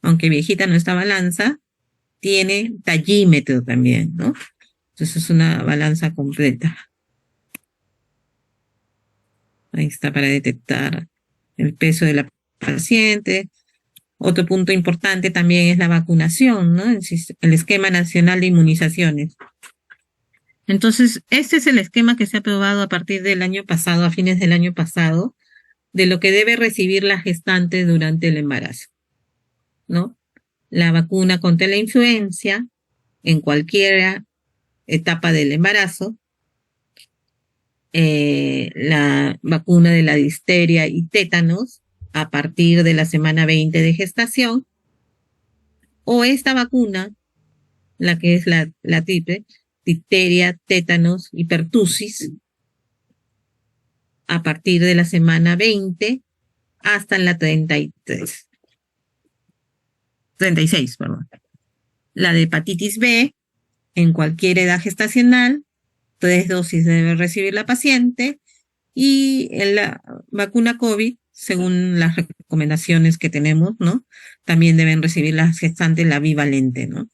S1: aunque viejita nuestra balanza, tiene tallímetro también, ¿no? Entonces es una balanza completa. Ahí está para detectar el peso de la paciente. Otro punto importante también es la vacunación, ¿no? El esquema nacional de inmunizaciones. Entonces, este es el esquema que se ha aprobado a partir del año pasado, a fines del año pasado, de lo que debe recibir la gestante durante el embarazo, ¿no? La vacuna contra la influenza en cualquier etapa del embarazo, la vacuna de la difteria y tétanos a partir de la semana 20 de gestación, o esta vacuna, la que es la triple, difteria, tétanos y pertusis, a partir de la semana 20 hasta la 36, perdón. La de hepatitis B en cualquier edad gestacional, 3 dosis debe recibir la paciente, y la vacuna COVID, según las recomendaciones que tenemos, ¿no? También deben recibir las gestantes la bivalente, ¿no?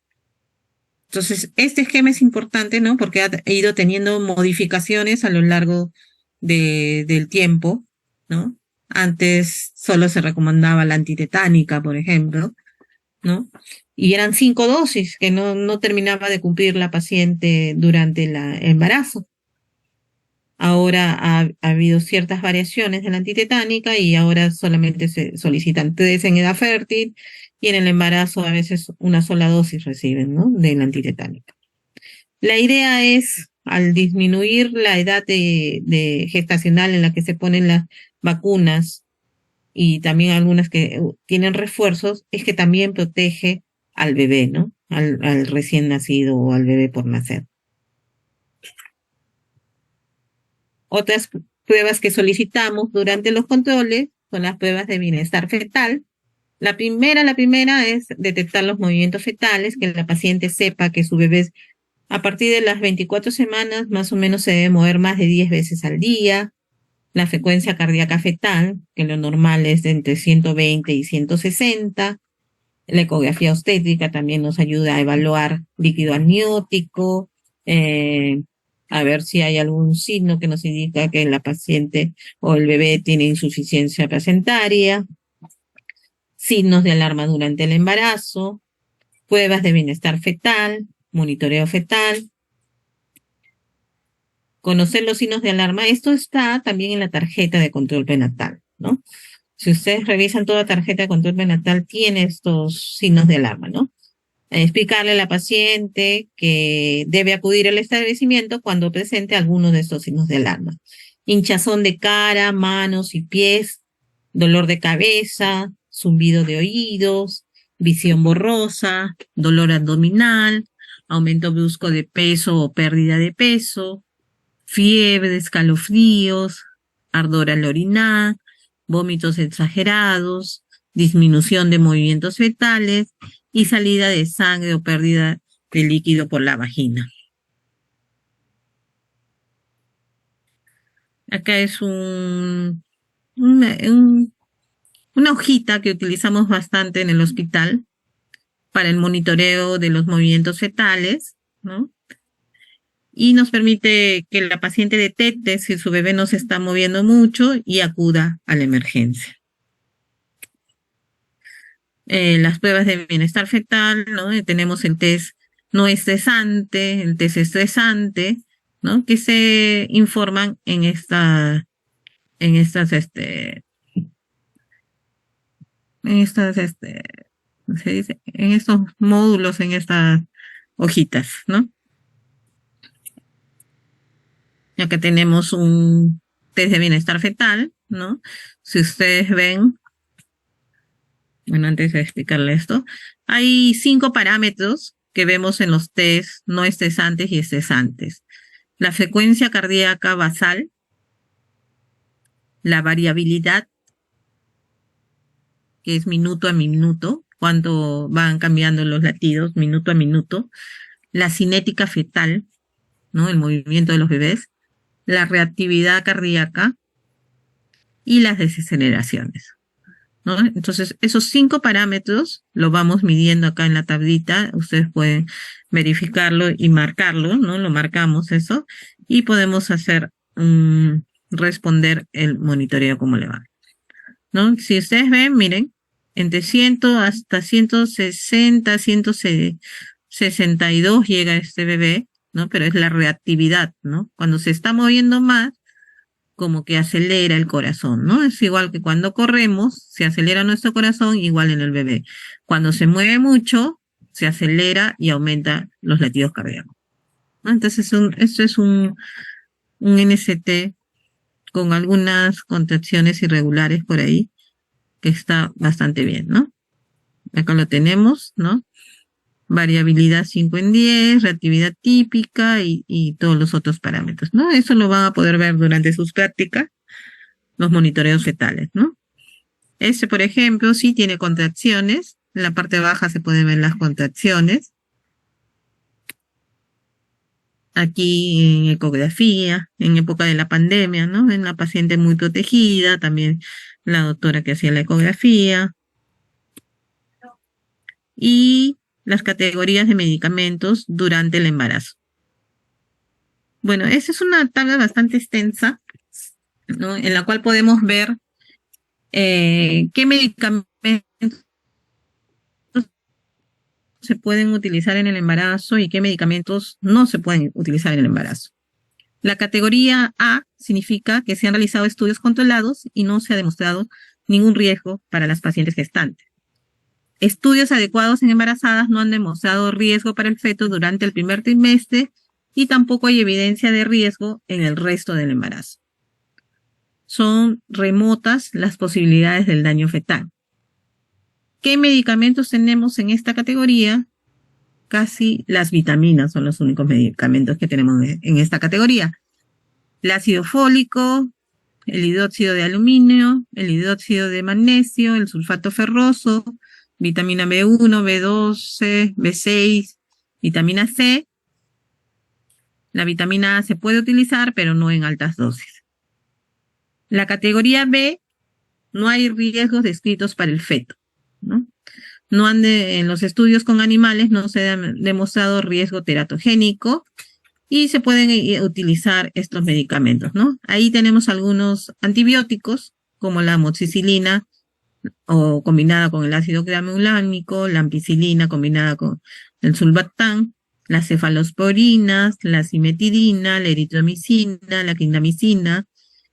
S1: Entonces, este esquema es importante, ¿no? Porque ha ido teniendo modificaciones a lo largo del tiempo, ¿no? Antes solo se recomendaba la antitetánica, por ejemplo, ¿no? Y eran 5 dosis que no terminaba de cumplir la paciente durante el embarazo. Ahora ha habido ciertas variaciones de la antitetánica y ahora solamente se solicitan 3 en edad fértil y en el embarazo a veces una sola dosis reciben, ¿no? De la antitetánica. La idea es, al disminuir la edad de gestacional en la que se ponen las vacunas y también algunas que tienen refuerzos, es que también protege al bebé, ¿no? Al recién nacido o al bebé por nacer. Otras pruebas que solicitamos durante los controles son las pruebas de bienestar fetal. La primera es detectar los movimientos fetales, que la paciente sepa que su bebé a partir de las 24 semanas más o menos se debe mover más de 10 veces al día. La frecuencia cardíaca fetal, que lo normal es de entre 120 y 160. La ecografía obstétrica también nos ayuda a evaluar líquido amniótico, a ver si hay algún signo que nos indica que la paciente o el bebé tiene insuficiencia placentaria, signos de alarma durante el embarazo, pruebas de bienestar fetal, monitoreo fetal, conocer los signos de alarma. Esto está también en la tarjeta de control prenatal, ¿no? Si ustedes revisan toda tarjeta de control prenatal, tiene estos signos de alarma, ¿no? Explicarle a la paciente que debe acudir al establecimiento cuando presente alguno de estos signos de alarma. Hinchazón de cara, manos y pies, dolor de cabeza, zumbido de oídos, visión borrosa, dolor abdominal, aumento brusco de peso o pérdida de peso, fiebre, escalofríos, ardor al orinar, vómitos exagerados, disminución de movimientos fetales y salida de sangre o pérdida de líquido por la vagina. Acá es una hojita que utilizamos bastante en el hospital para el monitoreo de los movimientos fetales, ¿no? Y nos permite que la paciente detecte si su bebé no se está moviendo mucho y acuda a la emergencia. Las pruebas de bienestar fetal, ¿no? Tenemos el test no estresante, el test estresante, ¿no? Que se informan en estas, ¿cómo se dice? En estos módulos, en estas hojitas, ¿no? Acá tenemos un test de bienestar fetal, ¿no? Si ustedes ven, bueno, antes de explicarle esto, hay 5 parámetros que vemos en los test no estresantes y estresantes. La frecuencia cardíaca basal, la variabilidad, que es minuto a minuto, cuánto van cambiando los latidos minuto a minuto, la cinética fetal, ¿no? El movimiento de los bebés, la reactividad cardíaca y las desaceleraciones, ¿no? Entonces, esos 5 parámetros los vamos midiendo acá en la tablita. Ustedes pueden verificarlo y marcarlo, ¿no? Lo marcamos eso y podemos hacer responder el monitoreo como le va, ¿no? Si ustedes ven, miren, entre 100 hasta 160, 162 llega este bebé, ¿no? Pero es la reactividad, ¿no? Cuando se está moviendo más, como que acelera el corazón, ¿no? Es igual que cuando corremos, se acelera nuestro corazón, igual en el bebé. Cuando se mueve mucho, se acelera y aumenta los latidos cardíacos, ¿no? Entonces, esto es un NST con algunas contracciones irregulares por ahí, que está bastante bien, ¿no? Acá lo tenemos, ¿no? Variabilidad 5 en 10, reactividad típica y todos los otros parámetros, ¿no? Eso lo van a poder ver durante sus prácticas, los monitoreos fetales, ¿no? Este, por ejemplo, sí tiene contracciones. En la parte baja se pueden ver las contracciones. Aquí en ecografía, en época de la pandemia, ¿no? En la paciente muy protegida, también la doctora que hacía la ecografía. Y las categorías de medicamentos durante el embarazo. Bueno, esa es una tabla bastante extensa, ¿no? En la cual podemos ver qué medicamentos se pueden utilizar en el embarazo y qué medicamentos no se pueden utilizar en el embarazo. La categoría A significa que se han realizado estudios controlados y no se ha demostrado ningún riesgo para las pacientes gestantes. Estudios adecuados en embarazadas no han demostrado riesgo para el feto durante el primer trimestre y tampoco hay evidencia de riesgo en el resto del embarazo. Son remotas las posibilidades del daño fetal. ¿Qué medicamentos tenemos en esta categoría? Casi las vitaminas son los únicos medicamentos que tenemos en esta categoría. El ácido fólico, el hidróxido de aluminio, el hidróxido de magnesio, el sulfato ferroso, vitamina B1, B12, B6, vitamina C. La vitamina A se puede utilizar, pero no en altas dosis. La categoría B, no hay riesgos descritos para el feto, ¿no? En los estudios con animales no se ha demostrado riesgo teratogénico y se pueden utilizar estos medicamentos, ¿no? Ahí tenemos algunos antibióticos, como la amoxicilina, o combinada con el ácido granulámico, la ampicilina combinada con el sulbactam, las cefalosporinas, la cimetidina, la eritromicina, la clindamicina,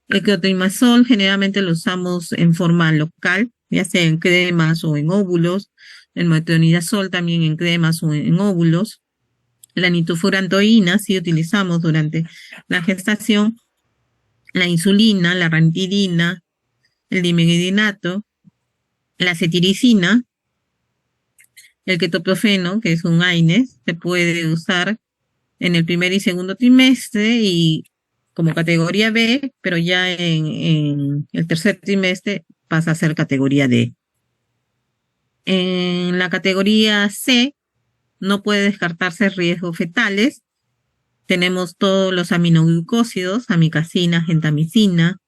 S1: el clotrimazol. Generalmente lo usamos en forma local, ya sea en cremas o en óvulos, el metronidazol también en cremas o en óvulos, la nitrofurantoína sí utilizamos durante la gestación, la insulina, la ranitidina, el dimethionato, la cetiricina, el ketoprofeno, que es un AINES, se puede usar en el primer y segundo trimestre y como categoría B, pero ya en el tercer trimestre pasa a ser categoría D. En la categoría C no puede descartarse riesgos fetales. Tenemos todos los aminoglucósidos, amicacina, gentamicina,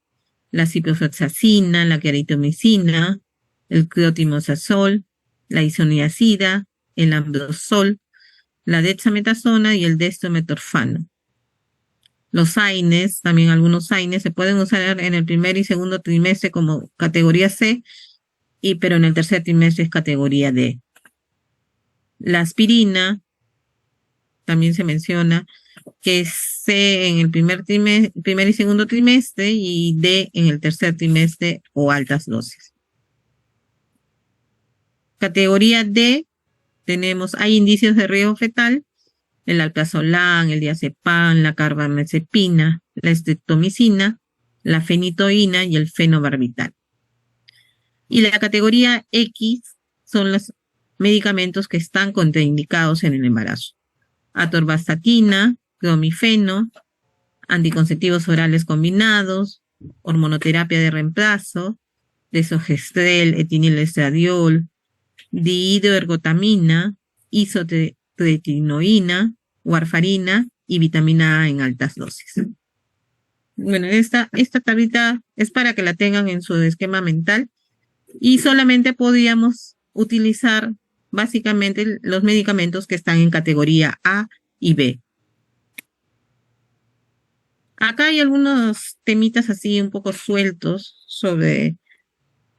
S1: la ciprofloxacina, la claritomicina, el clotrimazol, la isoniazida, el ambrosol, la dexametasona y el dextrometorfano. Los AINES, también algunos AINES, se pueden usar en el primer y segundo trimestre como categoría C, pero en el tercer trimestre es categoría D. La aspirina, también se menciona que es C en el primer y segundo trimestre y D en el tercer trimestre o altas dosis. Categoría D, hay indicios de riesgo fetal, el alprazolam, el diazepam, la carbamazepina, la estreptomicina, la fenitoína y el fenobarbital. Y la categoría X son los medicamentos que están contraindicados en el embarazo. Atorvastatina, clomifeno, anticonceptivos orales combinados, hormonoterapia de reemplazo, desogestrel, etinilestradiol, dihidroergotamina, isotretinoína, warfarina y vitamina A en altas dosis. Bueno, esta tablita es para que la tengan en su esquema mental y solamente podíamos utilizar básicamente los medicamentos que están en categoría A y B. Acá hay algunos temitas así un poco sueltos sobre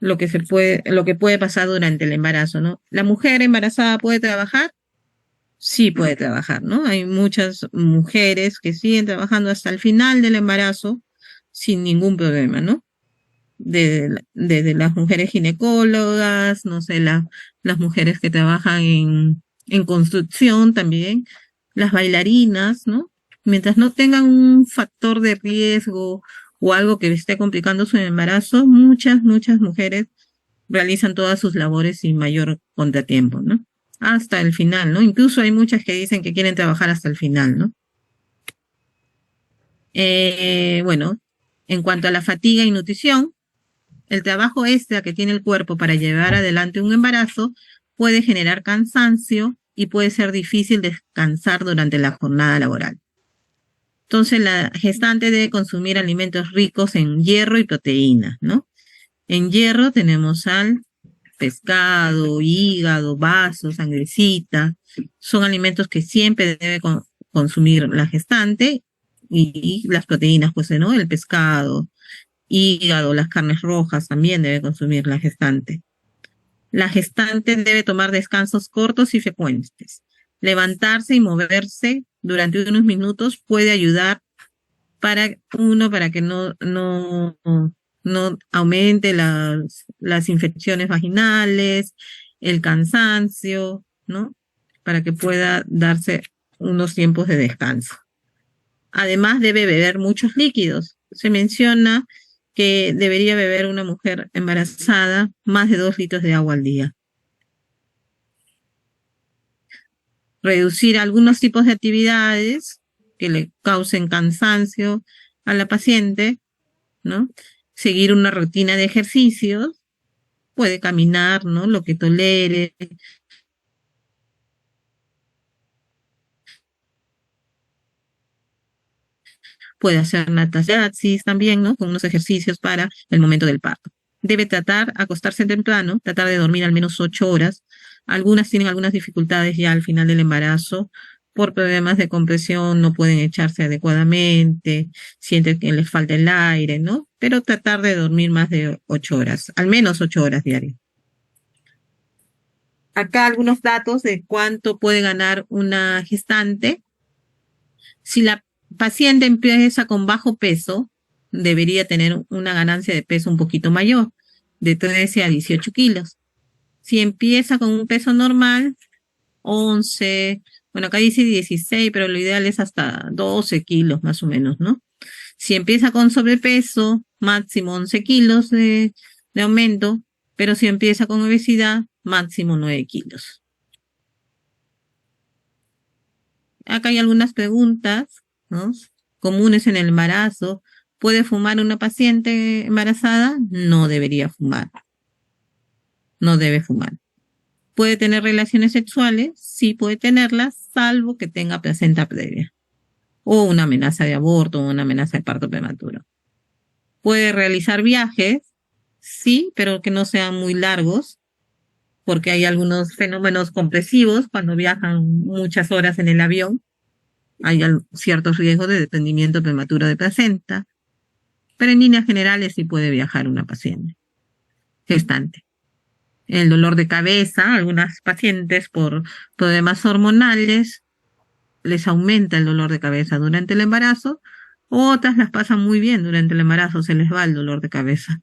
S1: lo que puede pasar durante el embarazo, ¿no? ¿La mujer embarazada puede trabajar? Sí puede trabajar, ¿no? Hay muchas mujeres que siguen trabajando hasta el final del embarazo, sin ningún problema, ¿no? Desde las mujeres ginecólogas, no sé, las mujeres que trabajan en construcción también, las bailarinas, ¿no? Mientras no tengan un factor de riesgo o algo que esté complicando su embarazo, muchas mujeres realizan todas sus labores sin mayor contratiempo, ¿no? Hasta el final, ¿no? Incluso hay muchas que dicen que quieren trabajar hasta el final, ¿no? Bueno, en cuanto a la fatiga y nutrición, el trabajo extra que tiene el cuerpo para llevar adelante un embarazo puede generar cansancio y puede ser difícil descansar durante la jornada laboral. Entonces, la gestante debe consumir alimentos ricos en hierro y proteínas, ¿no? En hierro tenemos sal, pescado, hígado, vaso, sangrecita. Son alimentos que siempre debe consumir la gestante y las proteínas, pues, ¿no? El pescado, hígado, las carnes rojas también debe consumir la gestante. La gestante debe tomar descansos cortos y frecuentes. Levantarse y moverse durante unos minutos puede ayudar para que no aumente las infecciones vaginales, el cansancio, ¿no? Para que pueda darse unos tiempos de descanso. Además, debe beber muchos líquidos. Se menciona que debería beber una mujer embarazada más de 2 litros de agua al día. Reducir algunos tipos de actividades que le causen cansancio a la paciente, ¿no? Seguir una rutina de ejercicios, puede caminar, ¿no? Lo que tolere. Puede hacer natación también, ¿no? Con unos ejercicios para el momento del parto. Debe acostarse temprano, tratar de dormir al menos 8 horas. Algunas tienen algunas dificultades ya al final del embarazo por problemas de compresión, no pueden echarse adecuadamente, sienten que les falta el aire, ¿no? Pero tratar de dormir más de 8 horas, al menos 8 horas diarias. Acá algunos datos de cuánto puede ganar una gestante. Si la paciente empieza con bajo peso, debería tener una ganancia de peso un poquito mayor, de 13 a 18 kilos. Si empieza con un peso normal, 11, bueno, acá dice 16, pero lo ideal es hasta 12 kilos más o menos, ¿no? Si empieza con sobrepeso, máximo 11 kilos de aumento, pero si empieza con obesidad, máximo 9 kilos. Acá hay algunas preguntas, ¿no? Comunes en el embarazo. ¿Puede fumar una paciente embarazada? No debería fumar. No debe fumar. ¿Puede tener relaciones sexuales? Sí puede tenerlas, salvo que tenga placenta previa. O una amenaza de aborto o una amenaza de parto prematuro. ¿Puede realizar viajes? Sí, pero que no sean muy largos, porque hay algunos fenómenos compresivos cuando viajan muchas horas en el avión. Hay ciertos riesgos de desprendimiento prematuro de placenta, pero en líneas generales sí puede viajar una paciente gestante. El dolor de cabeza, algunas pacientes por problemas hormonales les aumenta el dolor de cabeza durante el embarazo, otras las pasan muy bien durante el embarazo, se les va el dolor de cabeza.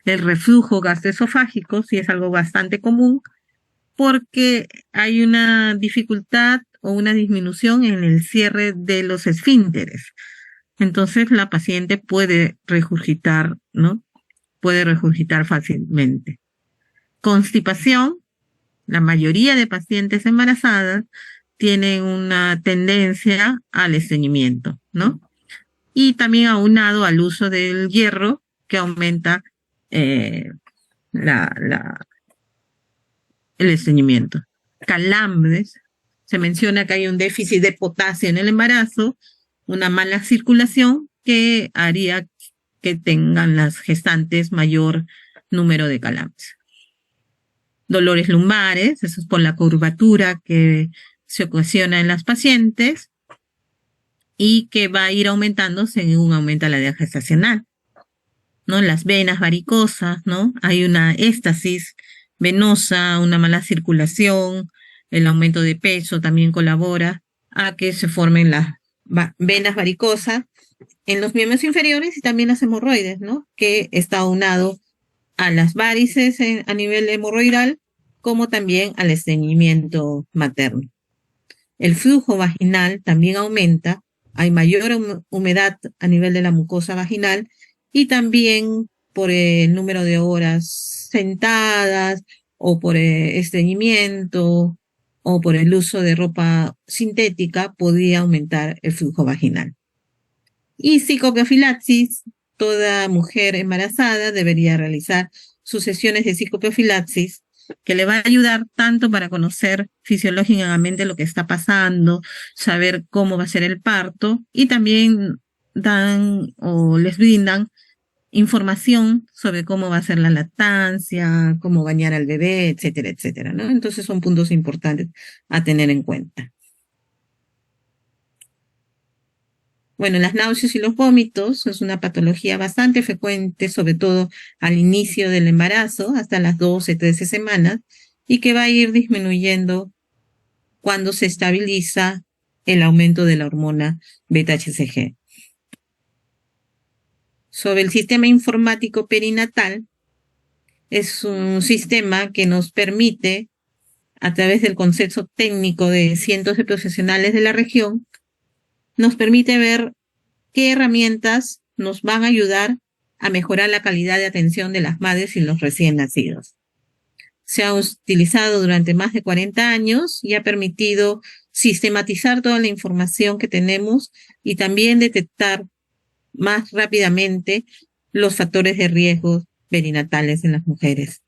S1: El reflujo gastroesofágico sí es algo bastante común porque hay una dificultad o una disminución en el cierre de los esfínteres. Entonces la paciente puede regurgitar, ¿no? Puede regurgitar fácilmente. Constipación, la mayoría de pacientes embarazadas tienen una tendencia al estreñimiento, ¿no? Y también aunado al uso del hierro que aumenta el estreñimiento. Calambres, se menciona que hay un déficit de potasio en el embarazo, una mala circulación que haría que tengan las gestantes mayor número de calambres. Dolores lumbares, eso es por la curvatura que se ocasiona en las pacientes y que va a ir aumentando según aumenta la edad gestacional, ¿no? Las venas varicosas, ¿no? Hay una éstasis venosa, una mala circulación, el aumento de peso también colabora a que se formen las venas varicosas en los miembros inferiores y también las hemorroides, ¿no? Que está aunado a las varices a nivel hemorroidal, como también al estreñimiento materno. El flujo vaginal también aumenta, hay mayor humedad a nivel de la mucosa vaginal y también por el número de horas sentadas o por estreñimiento o por el uso de ropa sintética podría aumentar el flujo vaginal. Y psicoprofilaxis, toda mujer embarazada debería realizar sus sesiones de psicoprofilaxis que le va a ayudar tanto para conocer fisiológicamente lo que está pasando, saber cómo va a ser el parto y también dan o les brindan información sobre cómo va a ser la lactancia, cómo bañar al bebé, etcétera, etcétera, ¿no? Entonces son puntos importantes a tener en cuenta. Bueno, las náuseas y los vómitos es una patología bastante frecuente, sobre todo al inicio del embarazo, hasta las 12, 13 semanas, y que va a ir disminuyendo cuando se estabiliza el aumento de la hormona beta-HCG. Sobre el sistema informático perinatal, es un sistema que nos permite, a través del consenso técnico de cientos de profesionales de la región, nos permite ver qué herramientas nos van a ayudar a mejorar la calidad de atención de las madres y los recién nacidos. Se ha utilizado durante más de 40 años y ha permitido sistematizar toda la información que tenemos y también detectar más rápidamente los factores de riesgo perinatales en las mujeres.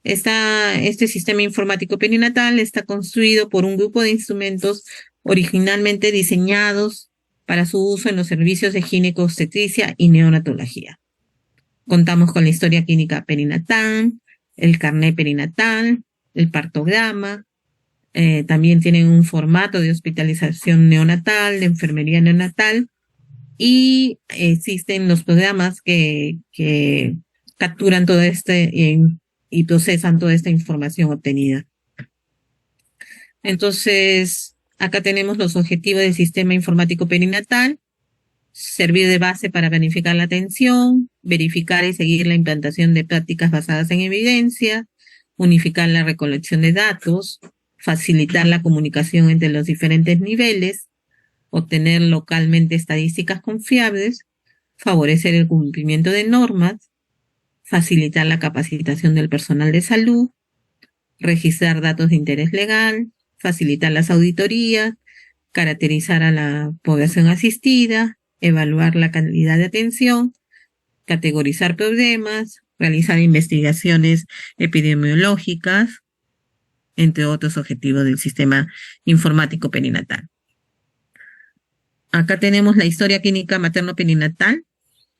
S1: Este sistema informático perinatal está construido por un grupo de instrumentos originalmente diseñados para su uso en los servicios de ginecobstetricia y neonatología. Contamos con la historia clínica perinatal, el carnet perinatal, el partograma, también tienen un formato de hospitalización neonatal, de enfermería neonatal, y existen los programas que capturan todo y procesan toda esta información obtenida. Entonces, acá tenemos los objetivos del sistema informático perinatal: servir de base para planificar la atención, verificar y seguir la implantación de prácticas basadas en evidencia, unificar la recolección de datos, facilitar la comunicación entre los diferentes niveles, obtener localmente estadísticas confiables, favorecer el cumplimiento de normas, facilitar la capacitación del personal de salud, registrar datos de interés legal, facilitar las auditorías, caracterizar a la población asistida, evaluar la calidad de atención, categorizar problemas, realizar investigaciones epidemiológicas, entre otros objetivos del sistema informático perinatal. Acá tenemos la historia clínica materno-perinatal.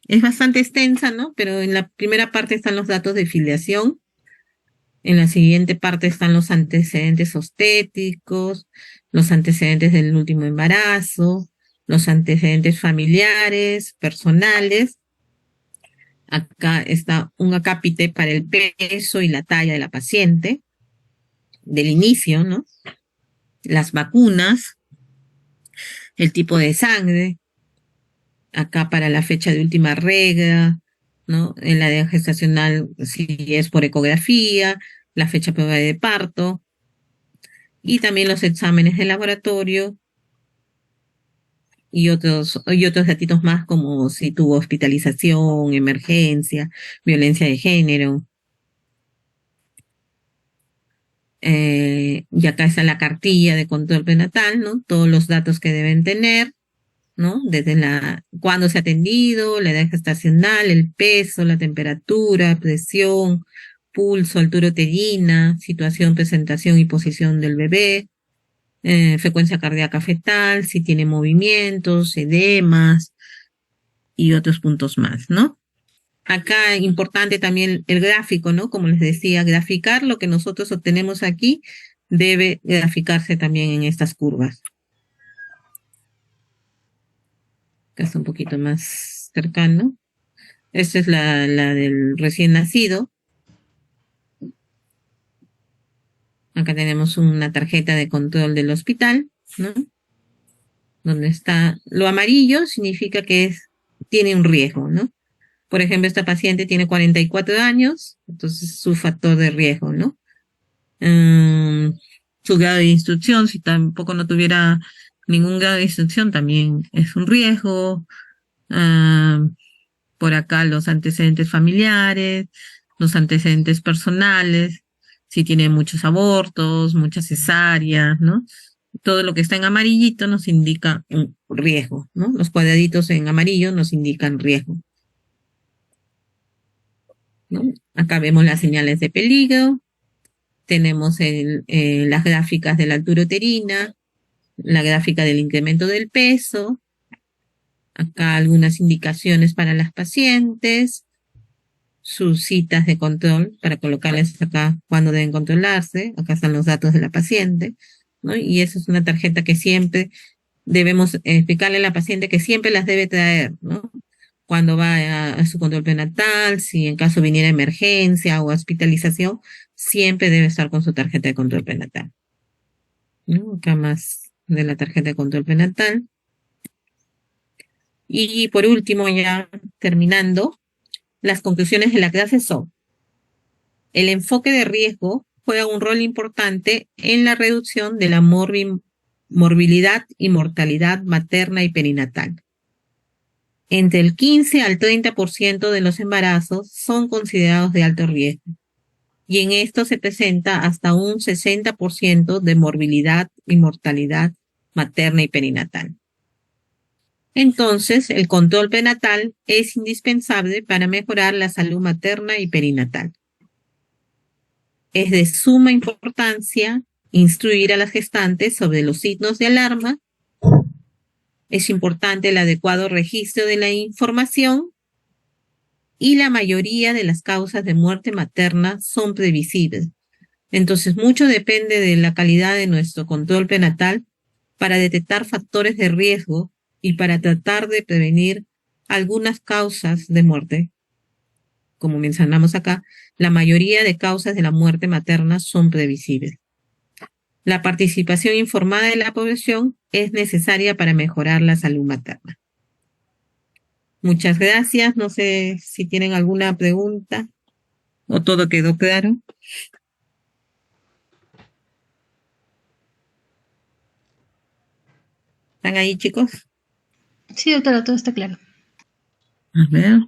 S1: Es bastante extensa, ¿no? Pero en la primera parte están los datos de filiación. En la siguiente parte están los antecedentes obstétricos, los antecedentes del último embarazo, los antecedentes familiares, personales. Acá está un acápite para el peso y la talla de la paciente, del inicio, ¿no? Las vacunas, el tipo de sangre, acá para la fecha de última regla, ¿no? En la de gestacional, si es por ecografía, la fecha probable de parto, y también los exámenes de laboratorio y otros datitos más, como si tuvo hospitalización, emergencia, violencia de género. Y acá está la cartilla de control prenatal, ¿no? Todos los datos que deben tener, ¿no? Desde cuándo se ha atendido, la edad gestacional, el peso, la temperatura, presión, pulso, altura uterina, situación, presentación y posición del bebé, frecuencia cardíaca fetal, si tiene movimientos, edemas y otros puntos más, ¿no? Acá importante también el gráfico, ¿no? Como les decía, graficar lo que nosotros obtenemos aquí debe graficarse también en estas curvas. Acá está un poquito más cercano. Esta es la del recién nacido. Acá tenemos una tarjeta de control del hospital, ¿no? donde está lo amarillo significa que tiene un riesgo, ¿no? Por ejemplo, esta paciente tiene 44 años, entonces su factor de riesgo, ¿no? Su grado de instrucción, si tampoco no tuviera ningún grado de instrucción, también es un riesgo. Por acá los antecedentes familiares, los antecedentes personales, si tiene muchos abortos, muchas cesáreas, ¿no? Todo lo que está en amarillito nos indica un riesgo, ¿no? Los cuadraditos en amarillo nos indican riesgo, ¿no? Acá vemos las señales de peligro, tenemos las gráficas de la altura uterina, la gráfica del incremento del peso, acá algunas indicaciones para las pacientes, sus citas de control para colocarles acá cuándo deben controlarse, acá están los datos de la paciente, ¿no? Y esa es una tarjeta que siempre debemos explicarle a la paciente que siempre las debe traer, ¿no? Cuando va a su control prenatal, si en caso viniera emergencia o hospitalización, siempre debe estar con su tarjeta de control prenatal, ¿no? Acá más de la tarjeta de control prenatal. Y por último, ya terminando, las conclusiones de la clase son: el enfoque de riesgo juega un rol importante en la reducción de la morbilidad y mortalidad materna y perinatal. Entre el 15 al 30% de los embarazos son considerados de alto riesgo, y en esto se presenta hasta un 60% de morbilidad y mortalidad materna y perinatal. Entonces, el control prenatal es indispensable para mejorar la salud materna y perinatal. Es de suma importancia instruir a las gestantes sobre los signos de alarma. Es importante el adecuado registro de la información y la mayoría de las causas de muerte materna son previsibles. Entonces, mucho depende de la calidad de nuestro control prenatal para detectar factores de riesgo y para tratar de prevenir algunas causas de muerte. Como mencionamos acá, la mayoría de causas de la muerte materna son previsibles. La participación informada de la población es necesaria para mejorar la salud materna. Muchas gracias. No sé si tienen alguna pregunta o todo quedó claro. ¿Están ahí, chicos?
S4: Sí, doctora, todo está claro.
S1: A ver.